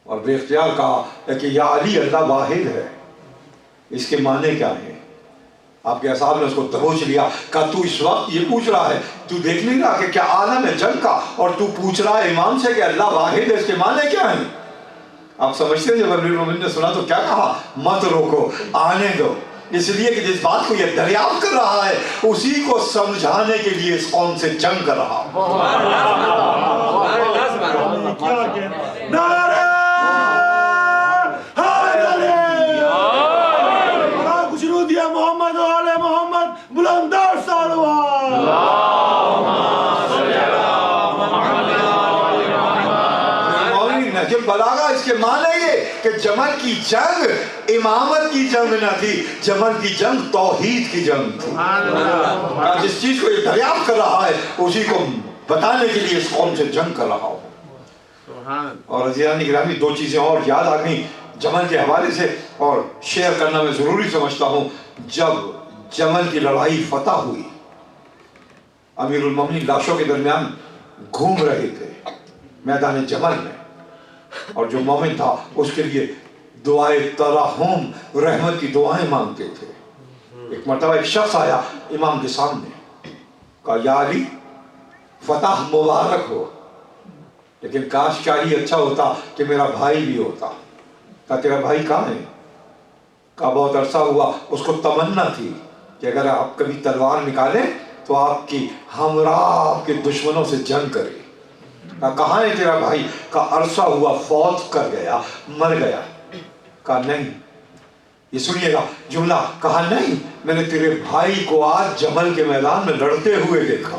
और बेख्तियार कहा कि या अली, अल्लाह वाहिद है, इसके माने क्या है? आपके असाब ने उसको दबोच लिया, कहा तू इस वक्त ये पूछ रहा है, तू देख नहीं रहा कि क्या आलम है जंग का, और तू पूछ रहा है इमाम से कि अल्लाह वाहिद है, इसके माने क्या है? आप समझते हैं जब अमीरुल मोमिनीन ने सुना तो क्या कहा? मत रोको, आने दो। इसलिए कि जिस बात को ये दरियाफ्त कर रहा है उसी को समझाने के लिए इस कौम से जंग कर रहा है। मोहम्मद वाले मोहम्मद बुलंदर बलागा इसके माने ये कि जमल की जंग इमामत की जंग न थी, जमल की जंग तौहीद की जंग थी। जिस चीज को ये दरियाफ्त कर रहा है उसी को बताने के लिए इस कौम से जंग कर रहा हूँ। और अज़ीज़ान गिरामी, दो चीजें और याद आ गई जमल के हवाले से और शेयर करना मैं जरूरी समझता हूँ। जब जमल की लड़ाई फतह हुई, अमीरुल मोमिनीन लाशों के दरमियान घूम रहे थे मैदान जमल में, और जो मोमिन था उसके लिए दुआए तराहुम, रहमत की दुआएं मांगते थे। एक मरतबा एक शख्स आया इमाम के सामने, कहा या अली, फतह मुबारक हो, लेकिन काश क्या ही अच्छा होता कि मेरा भाई भी होता। कहा तेरा भाई कहाँ है? कहा बहुत अरसा हुआ उसको तमन्ना थी कि अगर आप कभी तलवार निकालें तो आपकी हमरा आपके दुश्मनों से जंग करे। کہا کہاں ہے تیرا بھائی؟ کہا عرصہ ہوا فوت کر گیا، مر گیا۔ کہا نہیں، یہ سنیے گا جملہ، کہا نہیں، میں نے تیرے بھائی کو آج جمل کے میدان میں لڑتے ہوئے دیکھا۔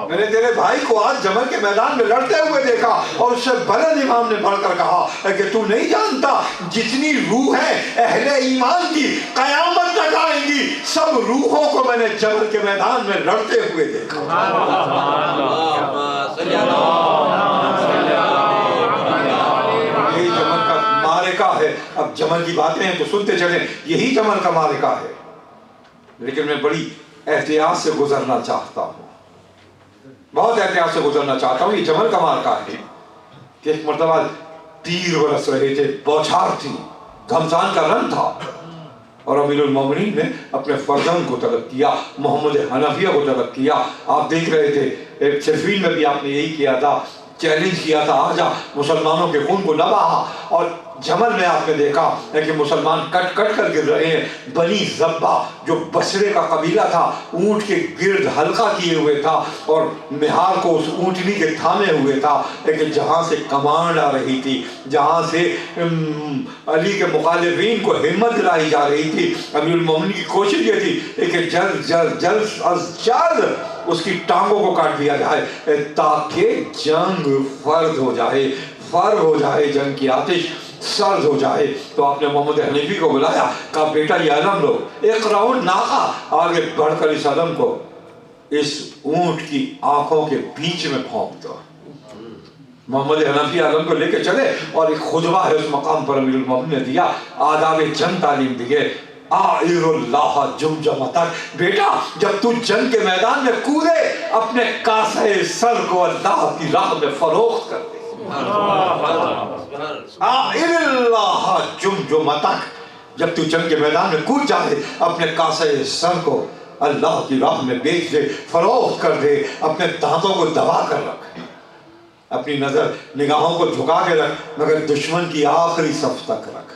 میں نے تیرے بھائی کو آج جمل کے میدان میں لڑتے ہوئے دیکھا۔ اور اس سے بلند امام نے بڑھ کر کہا کہ تو نہیں جانتا جتنی روح ہے اہل ایمان کی قیامت تک آئیں گی، سب روحوں کو میں نے جمل کے میدان میں لڑتے ہوئے دیکھا۔ یہی جمل کا معرکہ ہے۔ اب جمل کی باتیں ہیں تو سنتے چلیں، یہی جمل کا معرکہ ہے۔ لیکن میں بڑی احتیاط سے گزرنا چاہتا ہوں، بہت احتیاط سے گزرنا چاہتا ہوں۔ یہ جمل کا معرکہ ہے کہ ایک مرتبہ تیر برس رہے تھے، بوچھار تھی، گھمسان کا رن تھا، اور امیر المومنین نے اپنے فرزند کو طلب کیا، محمد حنفیہ کو طلب کیا۔ آپ دیکھ رہے تھے صفین میں بھی آپ نے یہی کیا تھا، چیلنج کیا تھا، آجا مسلمانوں کے خون کو نہ بہا۔ اور جمل میں آپ نے دیکھا ہے کہ مسلمان کٹ کٹ کر گر رہے ہیں۔ بنی زبہ جو بصرے کا قبیلہ تھا، اونٹ کے گرد حلقہ کیے ہوئے تھا اور مہار کو اس اونٹنی کے تھامے ہوئے تھا، لیکن جہاں سے کمانڈ آ رہی تھی، جہاں سے علی کے مخالفین کو ہمت دلائی جا رہی تھی، امیر المومنین کی کوشش یہ تھی کہ جلد جلد جلد از جلد اس کی ٹانگوں کو کاٹ دیا جائے تاکہ جنگ فرد ہو جائے، فرد ہو جائے، جنگ کی آتش سرد ہو جائے۔ تو آپ نے محمد حنفی کو بلایا، کہا بیٹا یہ علم لو، اقرأ الناقہ، آگے بڑھ کر اس علم کو اس اونٹ کی آنکھوں کے بیچ میں پھونک دو۔ محمد حنفی علم کو لے کے چلے اور ایک خطبہ ہے اس مقام پر امیر المومنین نے دیا، آداب جنگ تعلیم دیے۔ آئر اللہ جمجمتک، بیٹا جب تو جنگ کے میدان میں کودے اپنے کاسے سر کو اللہ کی راہ میں فروخت کر دے۔ آئر اللہ جمجمتک، جب تو جنگ کے میدان میں کود جائے اپنے کاسے سر کو اللہ کی راہ میں بیچ دے، فروخت کر دے، اپنے دانتوں کو دبا کر رکھ، اپنی نظر نگاہوں کو جھکا کے رکھ، مگر دشمن کی آخری صف تک رکھ،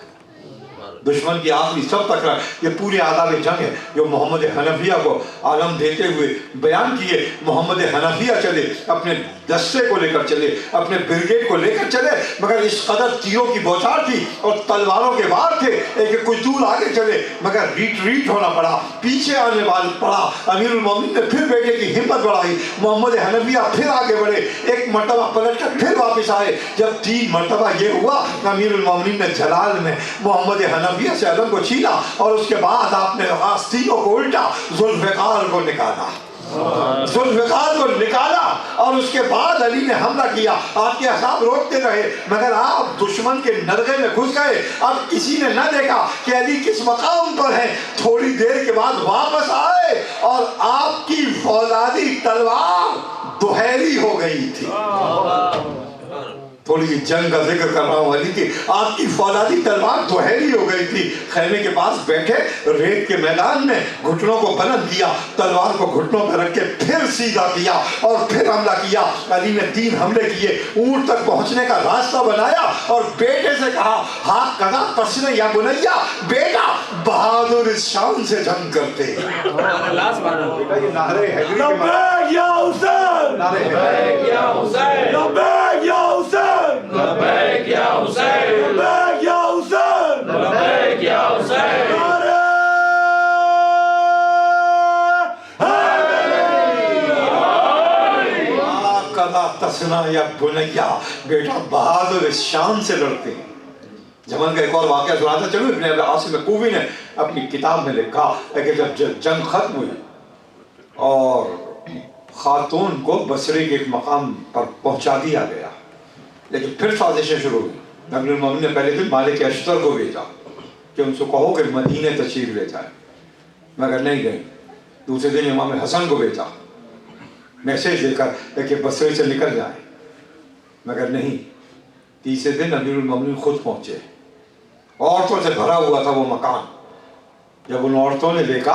دشمن کی آخری صف تک رکھ۔ یہ پورے آداب جنگ ہے جو محمد حنفیہ کو عالم دیتے ہوئے بیان کیے۔ محمد حنفیہ چلے، اپنے دستے کو لے کر چلے، اپنے بریگیڈ کو لے کر چلے، مگر اس قدر تیروں کی بوچھار تھی اور تلواروں کے وار تھے کہ کچھ دور آگے چلے مگر ریٹریٹ ہونا پڑا، پیچھے آنے والا پڑا۔ امیر المومنین نے پھر بیٹے کی ہمت بڑھائی، محمد حنفیہ پھر آگے بڑھے، ایک مرتبہ پلٹ کر پھر واپس آئے۔ جب 3 مرتبہ یہ ہوا، امیر المومنین نے جلال میں محمد حنفیہ سے علم کو چھینا اور اس کے بعد آپ نے آستینوں کو الٹا، ذوالفقار کو نکالا، ذوالفقار کو نکالا، اور اس کے بعد علی نے حملہ کیا۔ آپ کے اصحاب روکتے رہے مگر آپ دشمن کے نرغے میں گھس گئے۔ اب کسی نے نہ دیکھا کہ علی کس مقام پر ہے۔ تھوڑی دیر کے بعد واپس آئے اور آپ کی فولادی تلوار دوہری ہو گئی تھی۔ تھوڑی سی جنگ کا ذکر کر رہا ہوں علی کی، آپ کی فولادی تلوار دوہری ہو گئی تھی۔ خیمے کے پاس بیٹھے، ریت کے میدان میں گھٹنوں کو بلند کیا، تلوار کو گھٹنوں پہ رکھ کے پھر سیدھا کیا اور پھر حملہ کیا۔ علی نے 3 حملے کیے، اونٹ تک پہنچنے کا راستہ بنایا اور بیٹے سے کہا، ہاتھ کذا پسنے یا بنیا، بیٹا بہادر اس شان سے جنگ کرتے۔ بیٹا یہ نعرے حیدری کے لبیک یا حسین، نعرے یا حسین، لبیک یا حسین، لبیک یا حسین، لبیک یا حسین، لبیک یا حسین، نعرے کذا تسنا یا بنیا، بیٹا بہادر اس شان سے لڑتے ہیں۔ جمل کا ایک اور واقعہ سناتا چلو، ابن ابی عاصم کوفی نے اپنی کتاب میں لکھا ہے کہ جب جنگ ختم ہوئی اور خاتون کو بصرے کے ایک مقام پر پہنچا دیا گیا، لیکن پھر سازشیں شروع ہوئی۔ امیر المومنین نے پہلے دن مالک اشتر کو بھیجا کہ ان سے کہو کہ مدینے تشریف لے جائیں، مگر نہیں گئے۔ دوسرے دن امام حسن کو بھیجا میسیج دے کر کہ بصرے سے نکل جائیں، مگر نہیں۔ تیسرے دن امیر المومنین خود پہنچے، عورتوں سے بھرا ہوا تھا وہ مکان۔ جب ان عورتوں نے دیکھا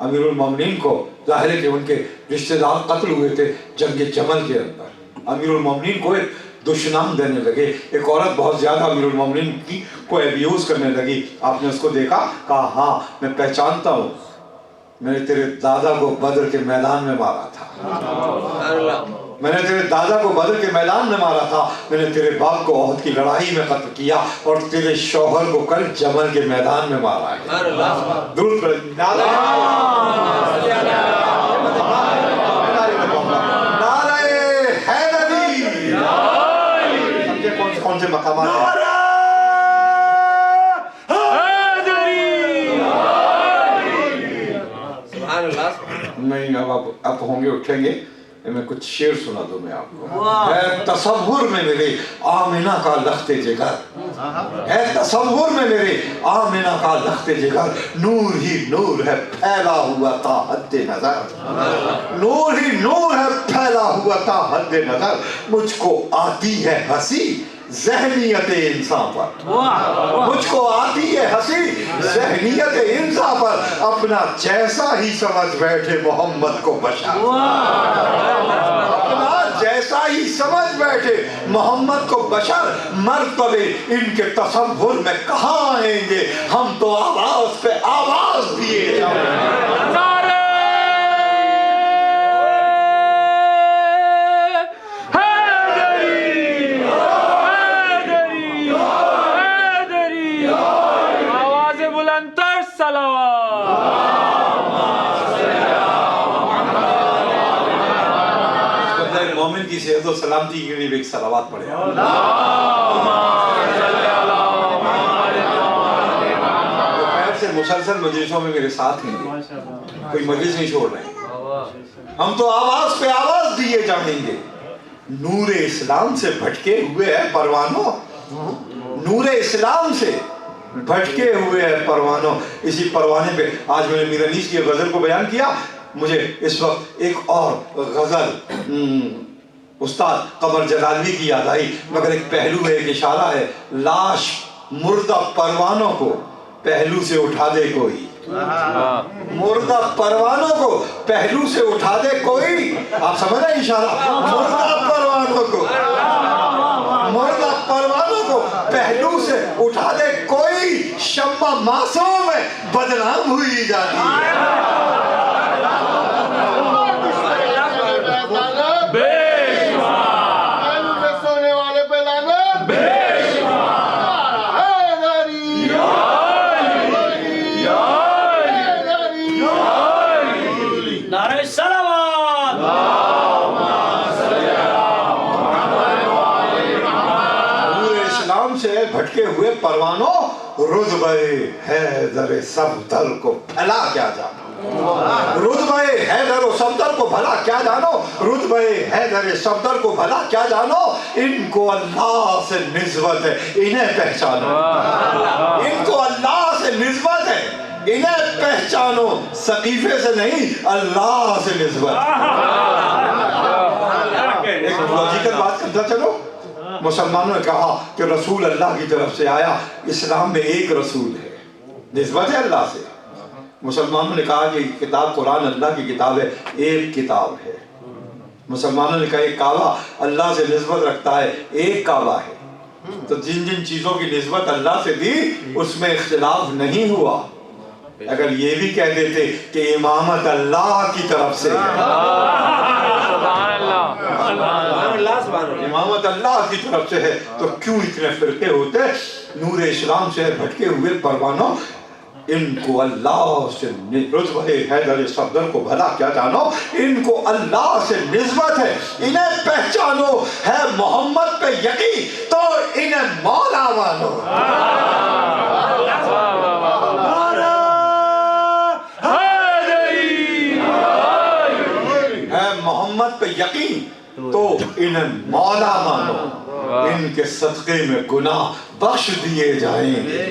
امیر المومنین کو، ظاہر ہے کہ ان کے رشتہ دار قتل ہوئے تھے جنگ جمل کے اندر، امیر المومنین کو ایک دشنام دینے لگے۔ ایک عورت بہت زیادہ امیر المومنین کی کو ایبیوز کرنے لگی۔ آپ نے اس کو دیکھا، کہا ہاں میں پہچانتا ہوں، میں نے تیرے دادا کو بدر کے میدان میں مارا تھا۔ میں نے تیرے دادا کو بدر کے میدان میں مارا تھا، میں نے تیرے باپ کو احد کی لڑائی میں قتل کیا، اور تیرے شوہر کو کل جمل کے میدان میں مارا ہے۔ درود پڑھ نعرہ حیدری، سمجھے کون سے مقامات ہیں؟ نہیں، اب ہوں گے اٹھیں گے، میں کچھ شعر سنا دوں میں آپ کو۔ ہے تصور میں میرے آمنہ کا لخت جگر، ہے تصور میں میرے آمنہ کا لخت جگر، نور ہی نور ہے پھیلا ہوا تا حد نظر، نور ہی نور ہے پھیلا ہوا تا حد نظر، مجھ کو آتی ہے ہنسی ذہنیت انسان پر، مجھ کو آتی ہے ہنسی ذہنیت انسان پر، اپنا جیسا ہی سمجھ بیٹھے محمد کو بشر، اپنا جیسا ہی سمجھ بیٹھے محمد کو بشر، مرتبے ان کے تصور میں کہاں آئیں گے، ہم تو آواز پہ آواز دیے جائیں گے۔ مومن کی صحت و سلامتی کے لیے ایک صلوات پڑھے۔ دوپہر سے مسلسل مجلسوں میں میرے ساتھ ہیں، کوئی مجلس نہیں چھوڑ رہے، ہم تو آواز پہ آواز دیے جائیں گے۔ نور اسلام سے بھٹکے ہوئے ہیں پروانوں، نور اسلام سے بھٹکے ہوئے ہیں پروانوں۔ اسی پروانے پہ آج میں نے میر انیس کی غزل کو بیان کیا، مجھے اس وقت ایک اور غزل استاد قمر جلالوی کی یاد آئی، مگر ایک پہلو ہے، ایک اشارہ ہے، لاش مردہ پروانوں کو پہلو سے اٹھا دے کوئی، مردہ پروانوں کو پہلو سے اٹھا دے کوئی، آپ سمجھ رہے ہیں اشارہ؟ مردہ پروانوں کو، مردہ پروانوں کو پہلو سے اٹھا دے کوئی، شمع معصوم ہے بدنام ہوئی جاتی ہے۔ بھٹکے ہوئے پروانوں، رتبہ حیدر صفدر کو بھلا کیا جانو، رتبہ حیدر صفدر کو بھلا کیا جانو، رتبہ حیدر صفدر کو بھلا کیا جانو، ان کو اللہ سے نسبت ہے انہیں پہچانو، ان کو اللہ سے نسبت ہے انہیں پہچانو، ثقیفے سے نہیں اللہ سے نسبت۔ ایک لوجیکل بات کرتا چلو، مسلمانوں نے کہا کہ رسول اللہ کی طرف سے آیا، اسلام میں ایک رسول ہے، نسبت ہے اللہ سے۔ مسلمانوں نے کہا کہ کتاب قرآن اللہ کی کتاب ہے، ایک کتاب ہے۔ مسلمانوں نے کہا کہ کعبہ اللہ سے نسبت رکھتا ہے، ایک کعبہ ہے۔ تو جن جن چیزوں کی نسبت اللہ سے دی اس میں اختلاف نہیں ہوا۔ اگر یہ بھی کہہ دیتے کہ امامت اللہ کی طرف سے ہے، امامت اللہ کی طرف سے ہے، تو کیوں اتنے فرقے ہوتے؟ نور اسلام سے بھٹکے ہوئے پروانوں، ان کو اللہ سے رتبہ حیدر صفدر کو بھلا کیا جانو، ان کو اللہ سے نسبت ہے انہیں پہچانو، ہے محمد پہ یقین تو انہیں مولا مانو۔ ہے محمد پہ یقین تو انہیں مولا مانو، ان کے صدقے میں گناہ بخش دیے جائیں گے،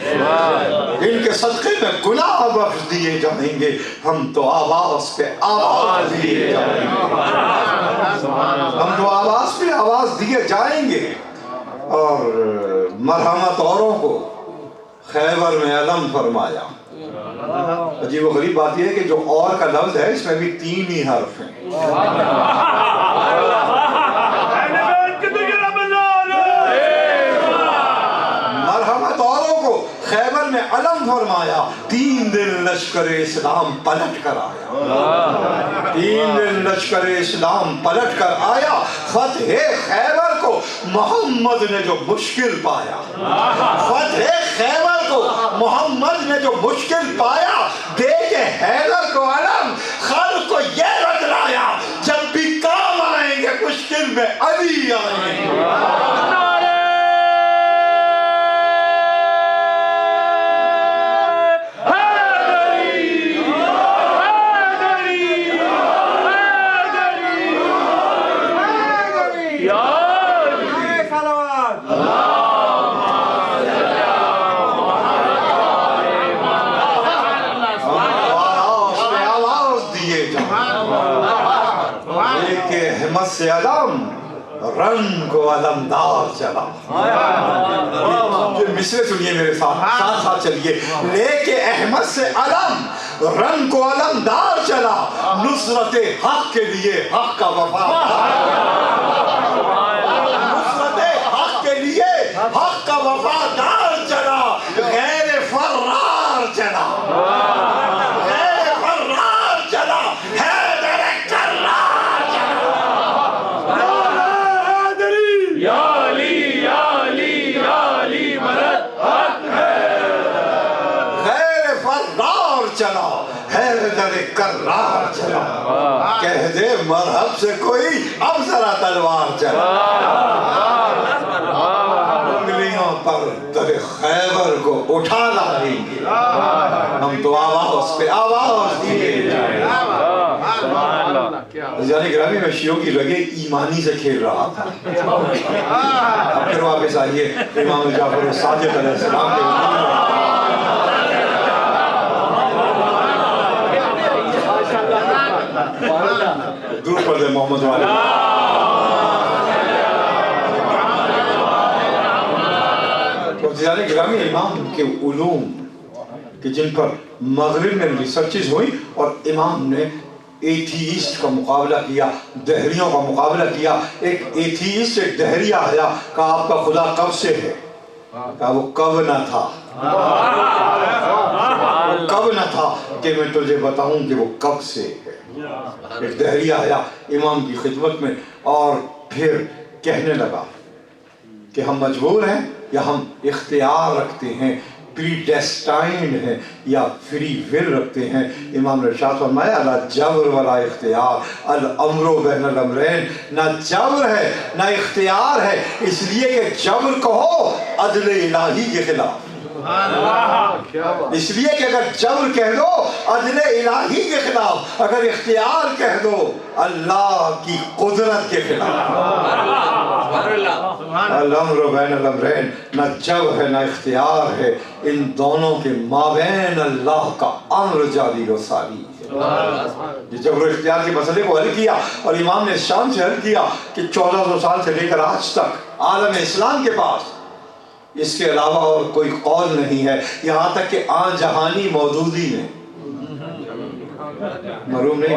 ان کے صدقے میں گناہ بخش دیے جائیں گے، ہم تو آواز پہ آواز دیے جائیں گے، ہم تو آواز پہ آواز دیے جائیں گے۔ اور مرحمت اوروں کو خیبر میں علم فرمایا۔ عجیب و غریب بات یہ ہے کہ جو اور کا لفظ ہے اس میں بھی 3 ہی حرف ہیں۔ مرحمت اوروں کو خیبر میں علم فرمایا۔ फरमाया 3 दिन लश्कर इस्लाम पलट कर आया। 3 दिन लश्कर इस्लाम पलट कर आया। फतह खैबर को मोहम्मद ने जो मुश्किल पाया, फतह खैबर को मोहम्मद ने जो मुश्किल पाया, देखे हैदर को अलम, खल्क़ को ये बतलाया जब भी काम आएंगे मुश्किल में अली आएंगे। से अलम रंग को अलमदार चला। मिसरे सुनिए मेरे साथ, साथ साथ चलिए। लेके अहमद से अलम रंग को अलमदार चला, नुसरत हक के लिए हक का वफादार, नुसरत हक के लिए हक का वफादार चला, गैर फर्रार चला, गैर फर्रार चला, हैदर कर्रार चला। या अली या अली या अली मदद हक है। गैर फर्रार चला, हैदर कर्रार चला। कह दे मरहब से कोई अब जरा तलवार चला। उंगलियों पर दर खैबर को उठा लाएंगे, हम तो आवाज पे आवाज दिए जाएंगे। जाने ग्रामी में शियों की रगे ईमानी से खेल रहा था। अब फिर वापस आइए इमाम जाफर सादिक अलैहिस्सलाम के दूर पर दे मोहम्मद वाले। तो जाने ग्रामी इमाम के उलूम कि जिन पर मगरिब में रिसर्चेस हुई और इमाम ने एथीइस्ट का मुकाबला किया, दहरियों का मुकाबला किया। एक एथीइस्ट एक दहरिया आया, कहा आपका खुदा कब से है? कहा वो कब न था, वो कब न था कि मैं तुझे बताऊं कि वो कब से है। एक दहरिया आया इमाम की खिदमत में और फिर कहने लगा कि हम मजबूर हैं या हम इख्तियार रखते हैं, प्रीडेस्टाइंड है या फ्री विल रखते हैं। इमाम ने इरशाद फरमाया अला जबर वला इख्तियार, अल अमरो बैनल अमरैन। ना जबर है ना इख्तियार है, इसलिए कि जबर कहो अदल इलाही के खिलाफ, इसलिए कि अगर जबर कह दो अदल इलाही के खिलाफ, अगर इख्तियार कह दो अल्लाह की कुदरत के खिलाफ। अल-अम्रु बैनल अमरैन, ना जबर है ना इख्तियार है, इन दोनों के माबैन अल्लाह का अम्र जारी व सारी है। जबर इख्तियार के मसले को हल किया और इमाम ने शान से हल किया कि 1400 साल से लेकर आज तक आलम इस्लाम के पास इसके अलावा और कोई कौल नहीं है। यहाँ तक कि आन जहानी मौदूदी ने मरूम नहीं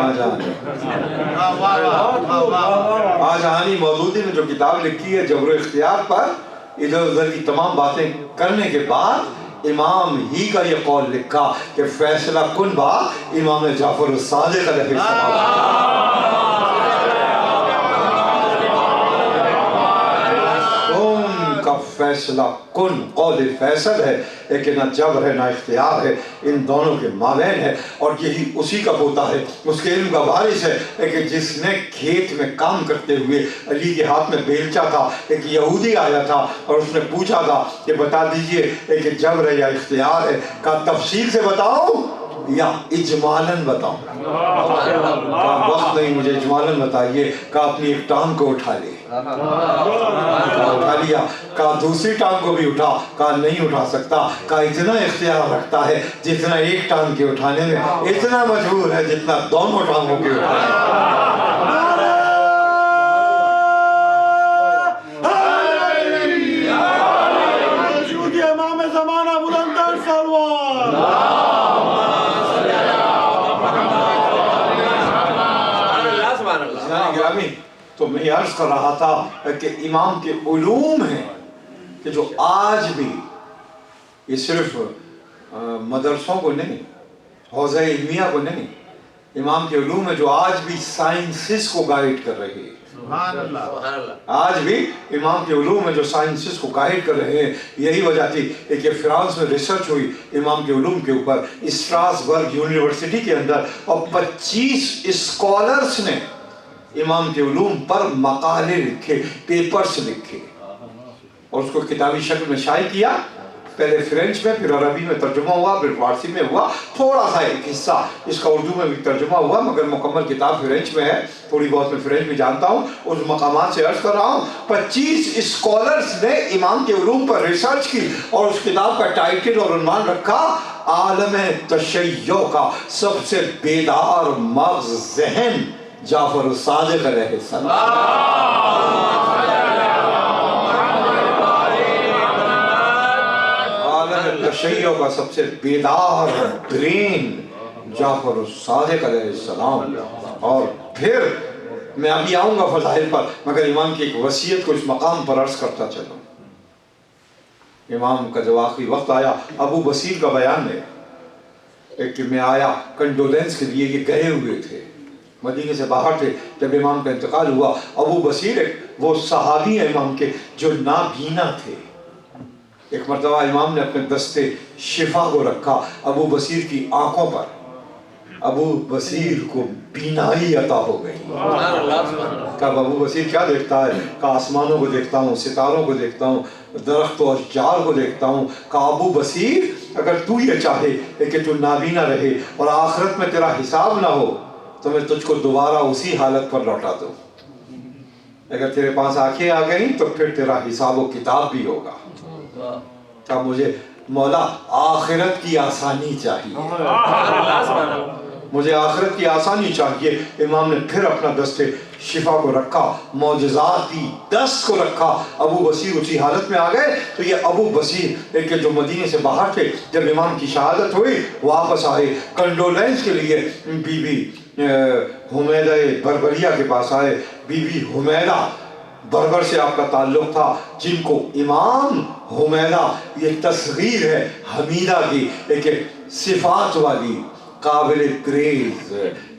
आजहानी मौदूदी ने जो किताब लिखी है जबर इख्तियार पर, इधर उधर की तमाम बातें करने के बाद इमाम ही का ये कौल लिखा कि फैसला कुन बा इमाम जाफर सादिक अलैहिस्सलाम, उनका फैसला कुन कौल फैसल है, लेकिन ना जबर है ना इख्तियार है, इन दोनों के माबैन है। और यही उसी का पोता है, उसके इल्म का वारिस है। लेकिन जिसने खेत में काम करते हुए अली के हाथ में बेलचा था, एक यहूदी आया था और उसने पूछा था कि बता दीजिए कि जबर है या इख्तियार है? का तफसील से बताऊं या इजमालन बताऊं? वक्त नहीं, मुझे इजमालन बताइए। का अपनी एक टांग को उठा ले, उठा लिया। का दूसरी टांग को भी उठा, का नहीं उठा सकता। का इतना इख्तियार रखता है जितना एक टांग के उठाने में, इतना मजबूर है जितना दोनों टांगों के उठाने। तो मैं अर्ज कर रहा था कि इमाम के उलूम हैं कि जो आज भी ये सिर्फ मदरसों को नहीं, हौज़ा इल्मिया को नहीं, इमाम के उलूम है जो आज भी साइंसिस को गाइड कर रहे हैं। आज भी इमाम के उलूम है जो साइंसिस को गाइड कर रहे हैं। यही वजह थी कि फ्रांस में रिसर्च हुई इमाम के उलूम के ऊपर स्ट्रासबर्ग यूनिवर्सिटी के अंदर, और 25 स्कॉलर्स ने इमाम के उलूम पर मकाले लिखे, पेपर्स लिखे और उसको किताबी शक्ल में शाये किया। पहले फ्रेंच में, फिर अरबी में तर्जुमा हुआ, फिर फारसी में हुआ, थोड़ा सा एक हिस्सा इसका उर्दू में भी तर्जुमा हुआ, मगर मुकम्मल किताब फ्रेंच में है। थोड़ी बहुत मैं फ्रेंच भी जानता हूँ, उस मकामात से अर्ज कर रहा हूँ। 25 स्कॉलर्स ने इमाम के उलूम पर रिसर्च की और उस किताब का टाइटल और उन्वान रखा आलम तशय्यो का सबसे बेदार मग़ज़ ज़हन जाफर सादिक़ अलैहिस्सलाम। तशय्यो का सबसे बेदार ब्रेन जाफर सादिक़ अलैहिस्सलाम। और फिर मैं अभी आऊँगा फ़ज़ाइल पर, मगर इमाम की एक वसीयत को इस मकाम पर अर्ज़ करता चलूँ। इमाम का जब आखिरी वक्त आया, अबू बसीर का बयान है कि मैं आया कंडोलेंस के लिए, ये गए हुए थे, मदीने से बाहर थे जब इमाम का इंतकाल हुआ। अबू बसीर वो सहाबी है इमाम के जो नाबीना थे। एक मरतबा इमाम ने अपने दस्ते शिफा को रखा अबू बसीर की आंखों पर, अबू बसीर को बीनाई अता हो गई। कब अबू बसीर क्या देखता है? कहा आसमानों को देखता हूँ, सितारों को देखता हूँ, दरख्त और अशजार को देखता हूँ। कहा अबू बसीर अगर तू ये चाहे कि तू नाबीना रहे और आखिरत में तेरा हिसाब ना हो तो मैं तुझको दोबारा उसी हालत पर लौटा दूँ। अगर तेरे पास आंखें आ गई तो फिर तेरा हिसाब व किताब भी होगा। कहा मुझे मौला आखिरत की आसानी चाहिए, मुझे आखिरत की आसानी चाहिए। इमाम ने फिर अपना दस्ते शिफा को रखा, मौजज़ाती दस्त को रखा। अबू बसीर उसी हालत में आ गए। तो ये अबू बसीर एक जो मदीने से बाहर थे, जब इमाम की शहादत हुई वापस आए कंडोलेंस के लिए। बीबी हुमैदा बरबरिया के पास आए। बीबी हुमैदा बरबर से आपका ताल्लुक था, जिनको इमाम हुमैदा ये तस्गीर है हमीदा की, एक सिफात वाली काबिल प्रेज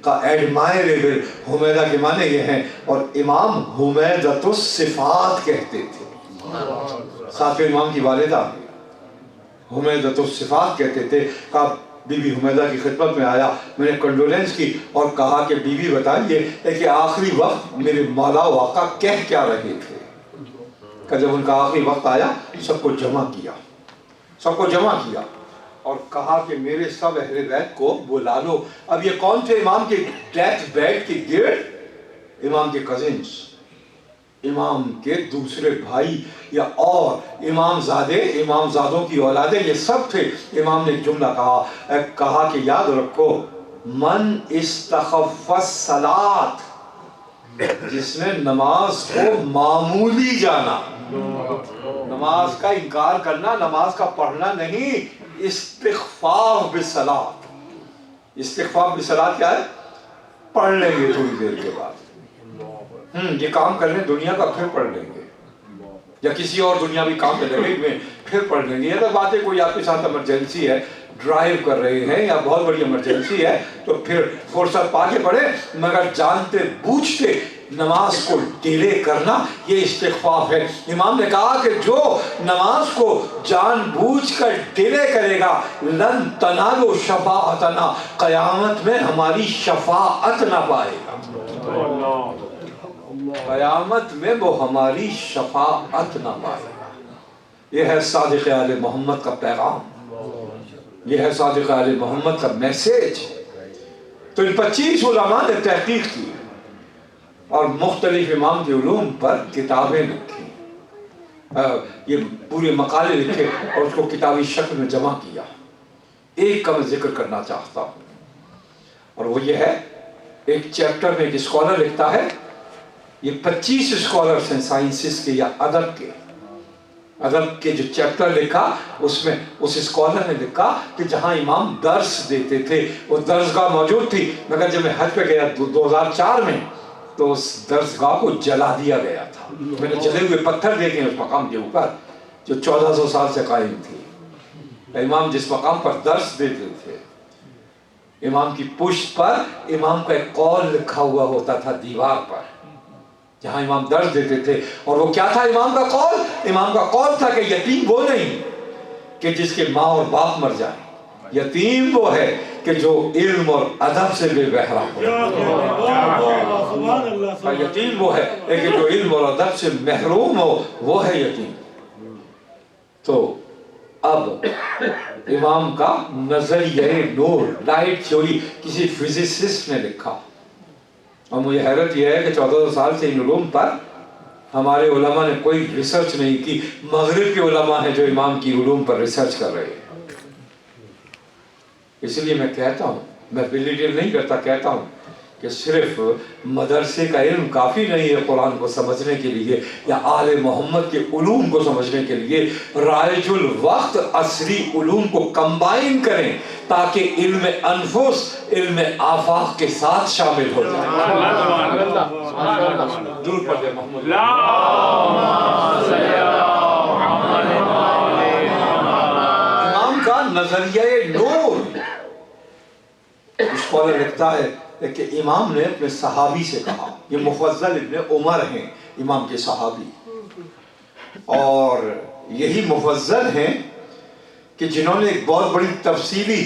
का एडमायरेबल। हुमैदा के माने ये हैं और इमाम हुमैदतुस सिफात कहते थे। साथ में इमाम की वालिदा हुमैदतुस सिफात कहते थे। का बीबी हुमैदा की खिदमत में आया, मैंने कंडोलेंस की और कहा कि बीबी बताइए कि आखिरी वक्त मेरे मौला वाका कह क्या रहे थे। कि जब उनका आखिरी वक्त आया सबको जमा किया, सबको जमा किया और कहा कि मेरे सब अहले बैत को बुला लो। अब ये कौन थे? इमाम के डेथ बेड के गिर्द इमाम के कजिन्स, इमाम के दूसरे भाई या और इमामजादे, इमामजादों की औलादे, ये सब थे। इमाम ने एक जुमला कहा कि याद रखो, मन इस्तखफ़्फ़स सलात, जिसने नमाज को मामूली जाना, नमाज का इनकार करना, नमाज का पढ़ना नहीं, इस्तिग़फ़ार बिस्सलात। इस्तिग़फ़ार बिस्सलात क्या है? पढ़ लेंगे थोड़ी देर के बाद, ये काम कर लें दुनिया का, फिर पढ़ लेंगे, या किसी और दुनियावी काम में लगे में फिर पढ़ लेंगे। ये तो बात है, कोई आपके साथ इमरजेंसी है, ड्राइव कर रहे हैं या बहुत बड़ी इमरजेंसी है तो फिर फुर्सत पाके पढ़े, मगर जानते बूझते नमाज को डिले करना ये इस्तिग़फ़ार है। इमाम ने कहा कि जो नमाज को जानबूझकर डिले करेगा, लन तनालो शफ़ाअतना, क़यामत में हमारी शफ़ाअत ना पाएगा, क़यामत में वो हमारी शफ़ाअत ना पाएगा। ये है सादिक़ आले मोहम्मद का पैगाम, ये है सादिक़ आले मोहम्मद का मैसेज। तो इन 25 उलमा ने तहक़ीक़ की और मुख्तलिफ इमाम के उलूम पर किताबें लिखी, ये पूरे मकाले लिखे और उसको किताबी शक्ल में जमा किया। एक का मैं जिक्र करना चाहता हूँ और वो ये है, एक चैप्टर में एक स्कॉलर लिखता है, ये 25 स्कॉलर्स हैं साइंसिस के या अदब के जो चैप्टर लिखा उसमें उस स्कॉलर ने लिखा कि जहाँ इमाम दर्स देते थे वो दर्सगाह मौजूद थी, मगर जब मैं हज पे गया 2004 में तो उस दर्सगाह को जला दिया गया था। मैंने जले हुए पत्थर देखे उस मकाम के ऊपर जो 1400 साल से कायम थी। इमाम जिस मकाम पर दर्स देते थे, इमाम की पुश्त पर इमाम का एक कौल लिखा हुआ होता था दीवार पर, जहां इमाम दर्स देते थे। और वो क्या था इमाम का कौल? इमाम का कौल था कि यतीम वो नहीं कि जिसके माँ और बाप मर जाए, यतीम वो है कि जो इल्म और अदब से बेबहरा हो। यतीम वो है कि जो इल्म और अदब से महरूम हो, वो है यतीम। तो अब इमाम का नजरिया नूर, लाइट थ्योरी किसी फिजिसिस्ट ने लिखा, और मुझे हैरत यह है कि 1400 साल से इन उलूम पर हमारे उलमा ने कोई रिसर्च नहीं की। मगरिब के उलमा हैं जो इमाम की उलूम पर रिसर्च कर रहे हैं। इसलिए मैं कहता हूँ, मैं बिलीडियल नहीं करता, कहता हूँ कि सिर्फ मदरसे का इल्म काफ़ी नहीं है कुरान को समझने के लिए या आले मोहम्मद के उलूम को समझने के लिए। राइजुल वक्त असरी उलूम को कंबाइन करें ताकि इल्म अनफुस इल्म आफाक के साथ शामिल हो जाए। दुरूद पढ़े मोहम्मद। इमाम का नजरिया नूर। स्कॉलर लिखता है कि इमाम ने अपने सहाबी से कहा, ये मुफज्जल इब्न उमर हैं इमाम के सहाबी, और यही मुफज्जल हैं कि जिन्होंने एक बहुत बड़ी तफसीली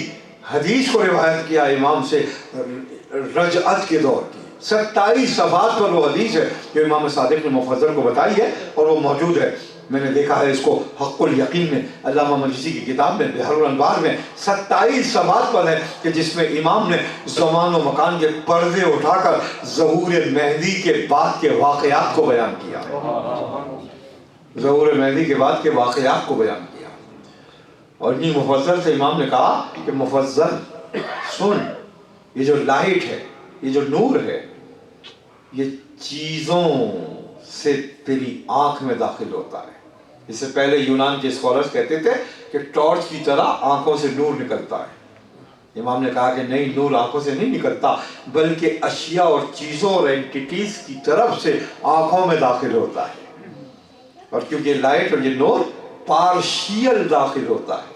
हदीस को रिवायत किया इमाम से रजअत के दौर की। 27 सफ़हात पर वो हदीस है जो इमाम सादिक ने मुफज्जल को बताई है, और वो मौजूद है। मैंने देखा है इसको हक़्क़ुल यकीन में, अल्लामा मजलिसी की किताब में, बिहारुल अनवार में 27 सफ़हात पर है कि जिसमें इमाम ने ज़मान व मकान के पर्दे उठाकर ज़हूर मेहदी के बाद के वाक़यात को बयान किया। ज़हूर मेहदी के बाद के वाक़यात को बयान किया। और इन्हीं मुफज्जल से इमाम ने कहा कि मुफज्जल सुन, ये जो लाइट है, ये जो नूर है, ये चीज़ों से तेरी आंख में दाखिल होता है। इससे पहले यूनान के स्कॉलर्स कहते थे कि टॉर्च की तरह आंखों से नूर निकलता है। इमाम ने कहा कि नहीं, नूर आंखों से नहीं निकलता, बल्कि अशिया और चीज़ों और एंटिटीज की तरफ से आंखों में दाखिल होता है। और क्योंकि लाइट और ये नूर पार्शियल दाखिल होता है,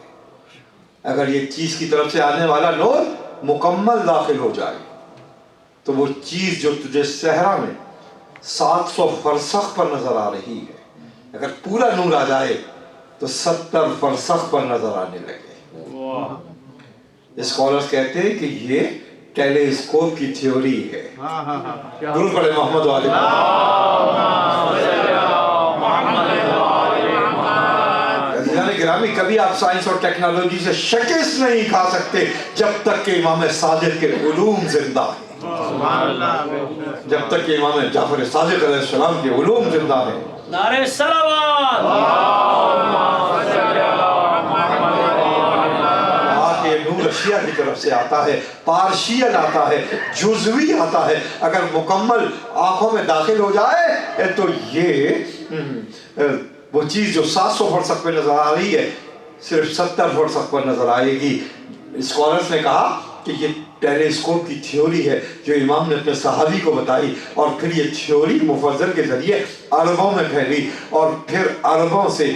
अगर ये चीज़ की तरफ से आने वाला नूर मुकम्मल दाखिल हो जाए तो वो चीज़ जो तुझे सहरा में 700 फरसख पर नजर आ रही है, अगर पूरा नूर आ जाए तो 70 फरसख पर नजर आने लगे। स्कॉलर्स कहते हैं कि ये टेलीस्कोप की थ्योरी है। दुरूद पढ़े मोहम्मद वाले। गिरामी, कभी आप साइंस और टेक्नोलॉजी से शिकस्त नहीं खा सकते जब तक कि इमाम सादिक के उलूम जिंदा है, जब तक कि इमाम जाफर सादिक अलैहिस्सलाम के उलूम जिंदा है। नारे सलावत। आके नूर अशिया की तरफ से आता है, पार्शियल आता है, जुज़वी आता है। अगर मुकम्मल आंखों में दाखिल हो जाए तो ये वो चीज़ जो 700 फरसख पे नजर आ रही है सिर्फ 70 फरसख पर नजर आएगी। स्कॉलर्स ने कहा कि ये टेलीस्कोप की थ्योरी है जो इमाम ने अपने सहाबी को बताई, और फिर ये थ्योरी मुफज्जल के जरिए अरबों में फैली, और फिर अरबों से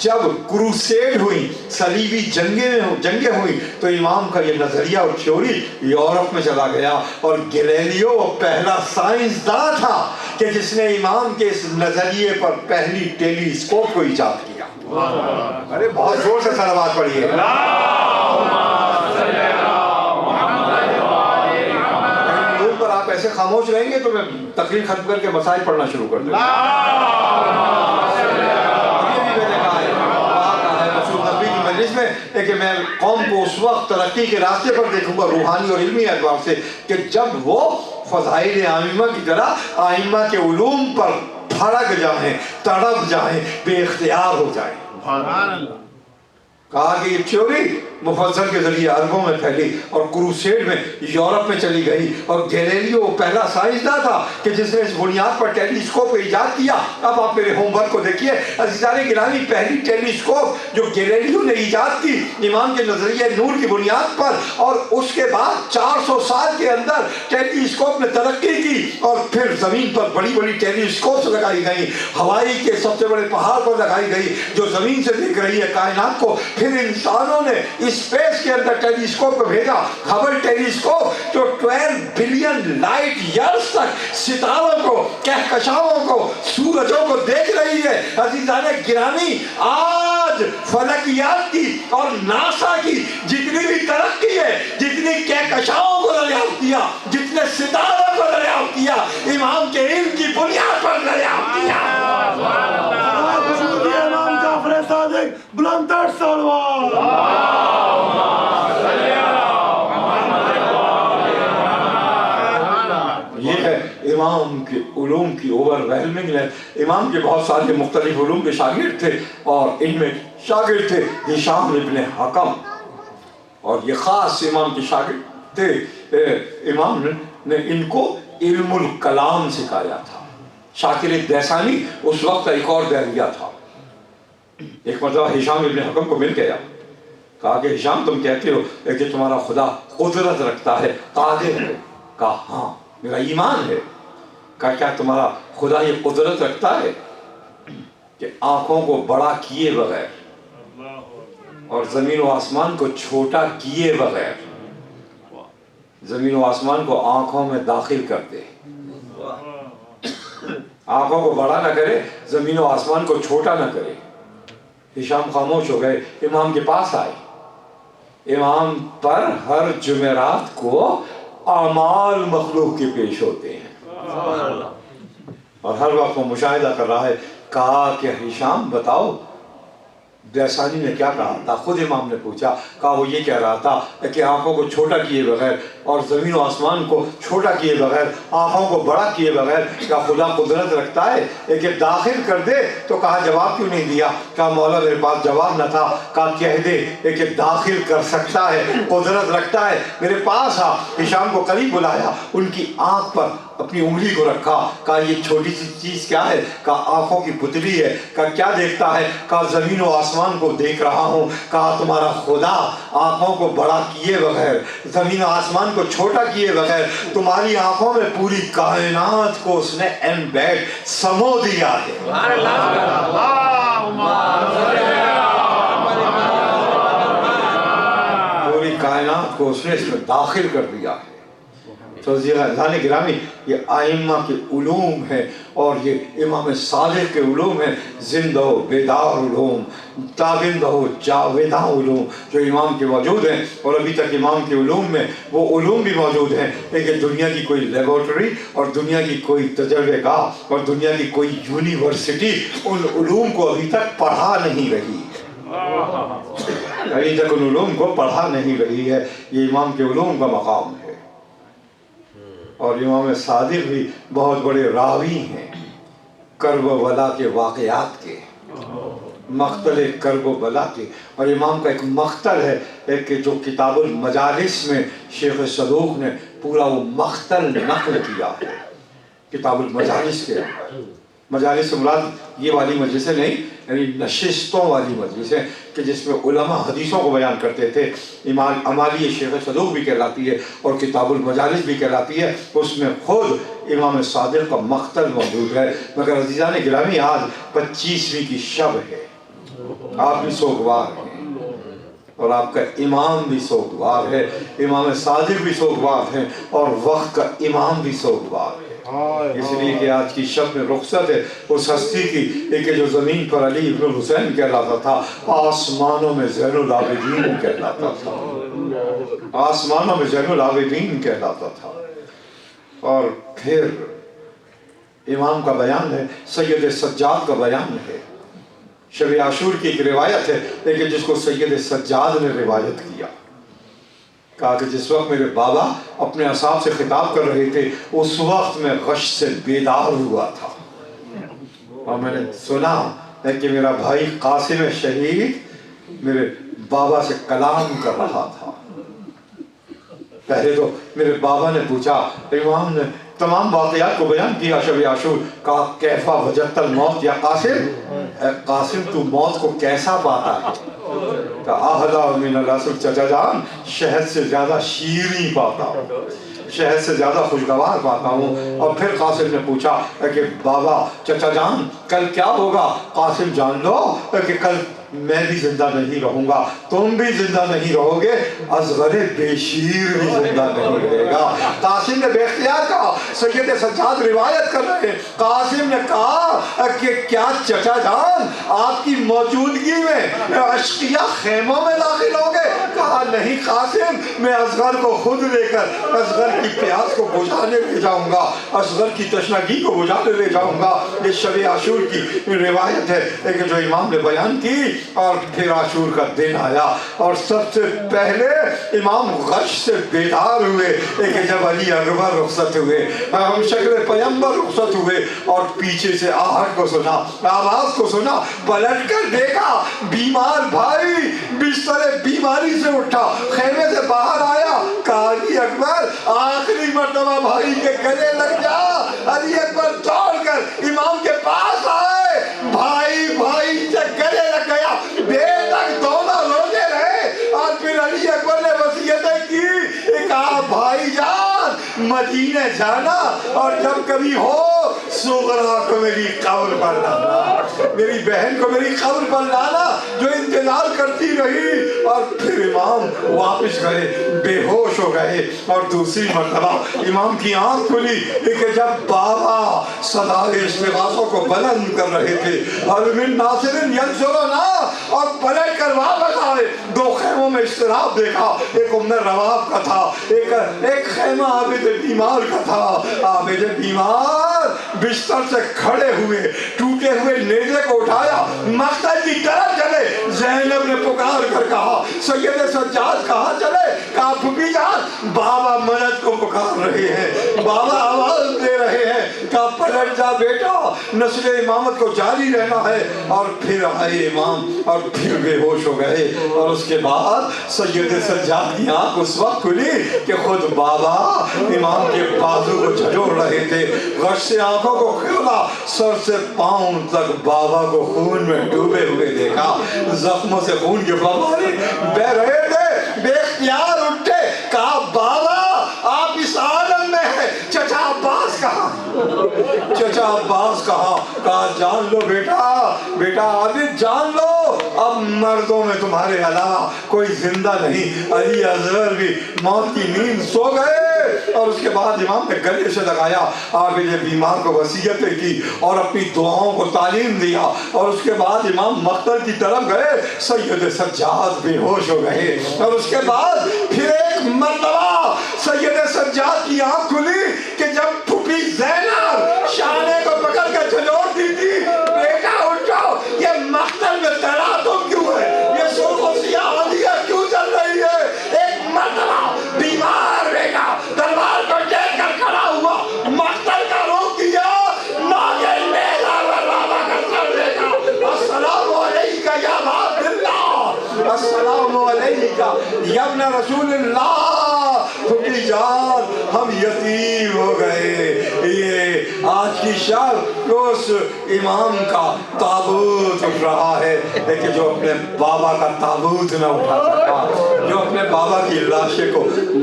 जब क्रूसेड हुई, सलीबी जंगें हुई, तो इमाम का ये नज़रिया और थ्योरी यूरोप में चला गया। और गैलीलियो वो पहला साइंसदान था कि जिसने इमाम के इस नज़रिए पर पहली टेलीस्कोप को इजाद किया। अरे बहुत जोर से सलावत पढ़िए। आप ऐसे खामोश रहेंगे तो मैं तकरीर खत्म करके मसाइल पढ़ना शुरू कर दूंगा। कि मैं कौम को उस वक्त तरक्की के रास्ते पर देखूंगा रूहानी और इल्मी एतबार से कि जब वो फ़ज़ाइल आइम्मा की तरह आइम्मा के उलूम पर भड़क जाएं, तड़प जाएं, बेख्तियार हो जाएं। कहा कि ये थ्योरी मुफज्जल के जरिए अरबों में फैली और क्रूसेड में यूरोप में चली गई। और गैलीलियो पहला साइंसदान था कि जिसने इस बुनियाद पर टेलीस्कोप को ईजाद किया। अब आप मेरे होमवर्क को देखिए। अज़ीज़ान गिरामी, पहली टेलीस्कोप जो गैलीलियो ने ईजाद की इमाम के नजरिए नूर की बुनियाद पर, और उसके बाद 400 साल के अंदर टेलीस्कोप ने तरक्की की, और फिर जमीन पर बड़ी बड़ी टेलीस्कोप लगाई गई, हवाई के सबसे बड़े पहाड़ पर लगाई गई जो जमीन से देख रही है कायनात को। फिर इंसानों ने स्पेस के अंदर टेलीस्कोप भेजा, हबल टेलीस्कोप, जो 12 बिलियन लाइट ईयर्स तक सितारों को, कहकशाओं को, सूरजों को देख रही है। अजीजाने गिरामी, आज फलकियात की और नासा की जितनी भी तरक्की है, जितनी कहकशाओं को दरियाफ्त किया, जितने सितारों को दरियाफ्त किया, इमाम के इल्म की बुनियाद पर दरियाफ्त किया। इमाम जाफर सादिक बुलंद तर सलवात। ये है इमाम के उलूम की ओवरवेलमिंग है। इमाम के बहुत सारे मुख्तलिफ उलूम के शागिर्द थे और इनमें शागिर्द थे हिशाम इब्न हकम, और ये ख़ास इमाम के शागिर्द थे। इमाम ने इनको इल्मुल कलाम सिखाया था। शाकिर दैसानी उस वक्त का एक और दहरिया था। एक मतलब हिशाम इब्न हकम को मिल गया, कहा कि हिशाम तुम कहते हो कि तुम्हारा खुदा कुदरत रखता है, कादिर है। कहा हाँ, मेरा ईमान है। कहा क्या तुम्हारा खुदा ये कुदरत रखता है कि आंखों को बड़ा किए बगैर और जमीन व आसमान को छोटा किए बगैर जमीन व आसमान को आंखों में दाखिल कर दे, आंखों को बड़ा ना करे, जमीन व आसमान को छोटा ना करे। हिशाम खामोश हो गए, इमाम के पास आए। इमाम पर हर जुमेरात को आमाल मखलूक के पेश होते हैं और हर वक्त वो मुशाहिदा कर रहा है। कहा कि हिशाम बताओ दैसानी ने क्या कहा था? खुद इमाम ने पूछा। कहा वो ये कह रहा था कि आंखों को छोटा किए बगैर और ज़मीन और आसमान को छोटा किए बगैर, आंखों को बड़ा किए बगैर क्या खुदा कुदरत रखता है कि दाखिल कर दे? तो कहा जवाब क्यों नहीं दिया? कहा मौला मेरे पास जवाब न था। कहा कह दे कि दाखिल कर सकता है, कुदरत रखता है, मेरे पास आ। हिशाम को करीब बुलाया, उनकी आंख पर अपनी उंगली को रखा। कहा ये छोटी सी चीज क्या है? कहा आंखों की पुतली है। कहा क्या देखता है? कहा जमीन और आसमान को देख रहा हूँ। कहा तुम्हारा खुदा आंखों को बड़ा किए बगैर, जमीन और आसमान को छोटा किए बगैर तुम्हारी आंखों में पूरी कायनात को उसने एम्बेड समो दिया है। पूरी कायनात को उसने इसमें दाखिल कर दिया है। तो ज़ाने गिरामी, ये आइम्मा के उलूम है और ये इमाम सादिक के उलूम है। जिंदा हो बेदार उलूम, ताबिंदा हो जावेदा उलूम जो इमाम के मौजूद हैं, और अभी तक इमाम के उलूम में वो उलूम भी मौजूद हैं लेकिन दुनिया की कोई लेबॉर्ट्री और दुनिया की कोई तजर्बेगाह और दुनिया की कोई यूनिवर्सिटी उन उलूम को अभी तक पढ़ा नहीं रही है। अभी तक उन उलूम को पढ़ा नहीं रही है। ये इमाम के उलूम का मकाम है। और इमाम सादिक भी बहुत बड़े रावी हैं कर्ब वला के वाक़यात के, मख्तल कर्ब वला के। और इमाम का एक मख्तल है कि जो किताबुल मजालिस में शेख सदूक ने पूरा वो मख्तल नक़ल किया है किताबुल मजालिस के अंदर। मजालिस से मुराद ये वाली मजलिसें नहीं, यानी नशिस्तों वाली मजलिसें कि जिसमें उलमा हदीसों को बयान करते थे। इमाम अमाली शेख सदूक भी कहलाती है और किताबुल मजालिस भी कहलाती है। उसमें खुद इमाम सादिक का मख्तल मौजूद है। मगर अज़ीज़ान गिरामी, आज 25वीं की शब है, आप भी सोगवार हैं और आपका इमाम भी सोगवार है, इमाम सादिक भी सोगवार हैं और वक्त का इमाम भी सोगवार है। इसलिए कि आज की शब में रुखसत है उस हस्ती की एक जो ज़मीन पर अली इब्न हुसैन कहलाता था, आसमानों में ज़ैनुल आबिदीन कहलाता था, आसमानों में ज़ैनुल आबिदीन कहलाता था। और फिर इमाम का बयान है, सैयद सज्जाद का बयान है। शब आशूर की एक रिवायत है लेकिन जिसको सैयद सज्जाद ने रिवायत किया। कहा कि जिस वक्त मेरे बाबा अपने असाब से खिताब कर रहे थे उस वक्त मैं गश से बेदार हुआ था और मैंने सुना है कि मेरा भाई कासिम शहीद मेरे बाबा से कलाम कर रहा था। पहले तो मेरे बाबा ने पूछा, इमाम ने तमाम वाक़यात को बयान किया शब आशूर। कहा कैफा वजतल मौत या कासिम, कासिम तू मौत को कैसा पाता है? आहदा मिनल असर चचा जान, शहद से ज़्यादा शीरी पाता हूँ, शहद से ज़्यादा खुशगवार पाता हूँ। और फिर कासिम ने पूछा कि बाबा चचा जान कल क्या होगा? कासिम जान लो कि कल मैं भी जिंदा नहीं रहूंगा, तुम भी जिंदा नहीं रहोगे, असगर बेशीर भी जिंदा नहीं रहेगा। कासिम ने बेख्तियार कहा, सैयद सज्जाद रिवायत कर रहे हैं, कासिम ने कहा कि क्या चचा जान आपकी मौजूदगी में अश्किया खेमों में दाखिल होंगे? कहा नहीं कासिम, मैं असगर को खुद लेकर असगर की प्यास को बुझाने ले जाऊंगा, असगर की तशनगी को बुझाने ले जाऊंगा। ये शब आशूर की रिवायत है कि जो इमाम ने बयान की। और फिर आशूर का दिन आया और सबसे पहले इमाम गश से बेदार हुए कि जब अली अकबर रुखसत हुए, हम शक्ल पैगंबर रुखसत हुए और पीछे से आहट को सुना, आवाज को सुना, पलट कर देखा बीमार भाई बिस्तर बीमारी से उठा, खेमे से बाहर आया, कहा अली अकबर आखिरी मर्तबा भाई के गले लग जा। अली अकबर दौड़कर इमाम के पास आए, भाई भाई से गले लग गया, देर तक दोनों रोते रहे। और फिर अली अकबर ने वसीयतें की, कहा भाईजान मदीने जाना और जब कभी हो सुगरा को मेरी कब्र पर लाना, मेरी बहन को मेरी कब्र पर लाना जो इंतजार करती रही। और फिर इमाम वापस गए, बेहोश हो गए। और दूसरी मर्तबा इमाम की आंख खुली कि जब बाबा सदाए इस्तिगासों को बुलंद कर रहे थे और मिन नासिरिन यंसुरना, और पलट कर वापस आए, दो खेमों में इस्तिराब देखा, एक उम्मे रवाब का था, एक खेमा आबिद बीमार का था। आबिद बीमार बिस्तर से खड़े हुए टूटे हुए नेज़े को उठाया, मक्तल की तरफ चले। ज़ैनब ने पुकार कर कहा सैयद सज्जाद कहाँ चले? कहा फूफी जान बाबा मदद को पुकार रहे हैं, बाबा आवाज दे रहे हैं। कहा पलट जा बेटा, नस्ल इमामत को जारी रहना है। और फिर आए इमाम और फिर बेहोश हो गए। और उसके बाद सैयद सज्जाद की आंख उस वक्त खुली कि खुद बाबा इमाम के बाजू को झटोड़ रहे थे। गश से आंखों को खोला, सर से पांव तक बाबा को खून में डूबे हुए देखा, जख्मों से खून के फव्वारे बह रहे थे। बेख्तियार उठे, कहा बाबा आप इस आलम में हैं, चचा अब्बास कहाँ? चचा अब्बास कहाँ? कहा जान लो बेटा, बेटा आबिद जान लो, अब मर्दों में तुम्हारे अलावा कोई जिंदा नहीं। अली असगर भी मौत की नींद सो गए। और उसके बाद इमाम ने गले से लगाया, आबिद बीमार को वसीयतें की और अपनी दुआओं को तालीम दिया। और उसके बाद इमाम मक्तल की तरफ गए, सैयद सज्जाद बेहोश हो गए। और उसके बाद फिर एक मर्तबा सैयद सज्जाद की आंख खुली कि जब फूफी ज़ैनब शाने को पकड़ कर झलोटती थी, बेटा उठो, ये मक्तल में तनातुम क्यों है? ये सुर्खियां आलिया क्यों चल रही है? एक मर्तबा बीमार बेटा दरबार को देख कर खड़ा हुआ, मक्तल का रोक दिया, नागे लेला बाबा का सर देखा, अस्सलामु अलैका या अब्दुल्लाह, अस्सलामु अलैका या इब्न रसूलुल्लाह। फूफी जान हम यतीम हो गए। ये आज की शब उस इमाम का ताबूत उठ रहा है, लेकिन जो अपने बाबा का ताबूत न उठा सका, जो अपने बाबा की लाशे को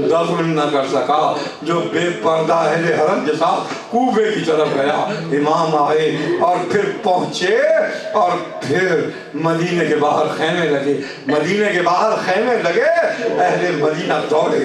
दफन न कर सका, जो बेपर्दा अहले हरम के साथ कूबे की तरफ गया। इमाम आए और फिर पहुंचे और फिर मदीने के बाहर खैमे लगे, मदीने के बाहर खैमे लगे। अहले मदीना दौड़े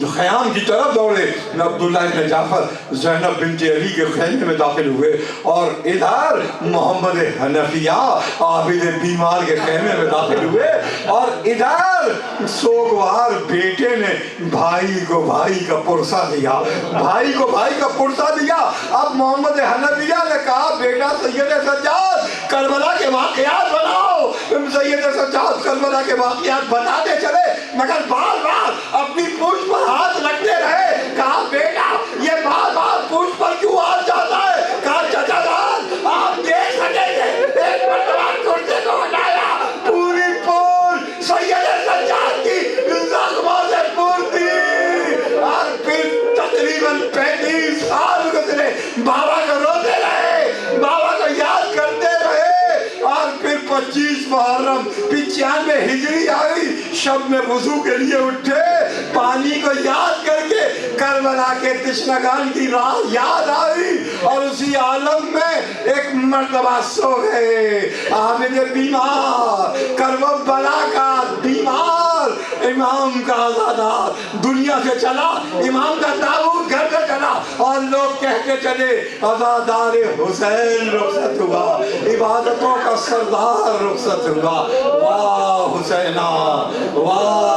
ख़याम की तरफ दौड़े। अब्दुल्ला इब्न जाफर ज़ैनब बिन्त अली के खैमे में दाखिल हुए और इधर मोहम्मद हनफिया आबिद बीमार के खैमे में दाखिल हुए। और इधर सोगवार बेटे ने भाई को भाई का पुरसा दिया, भाई को भाई का पुरसा दिया। अब मोहम्मद हनफिया ने कहा बेटा सैयद सज्जाद करबला के वाक़यात बनाओ। सैयद सज्जाद करबला के वाक़यात बताते चले, मगर बार बार अपनी पूंछ पर हाथ रखते रहे। कहा बेटा ये बार बार पूंछ पर क्यों हाथ जाता है? कहा चाचा जान आप देख सकेंगे, एक मरतबा कुर्सी को हटाया, पूरी पूंछ सैयद सज्जाद की जख्मों से पूरी। और फिर तकरीबन 35 साल गुजरे, बाबा को रोते रहे, बाबा को याद करते रहे। और फिर 25 मुहर्रम 95 हिजरी आई, शब में वुजू के लिए उठे, पानी को याद करके करबला के तशनागान की राह याद आई। اور اسی عالم میں ایک مرتبہ سو گئے. عابد بیمار، کرب بلا کا بیمار، امام کا آزادہ دنیا سے چلا، امام کا تابوت گھر سے چلا، اور لوگ کہتے چلے عزادار حسین رخصت ہوا، عبادتوں کا سردار رخصت ہوا. واہ حسینہ، واہ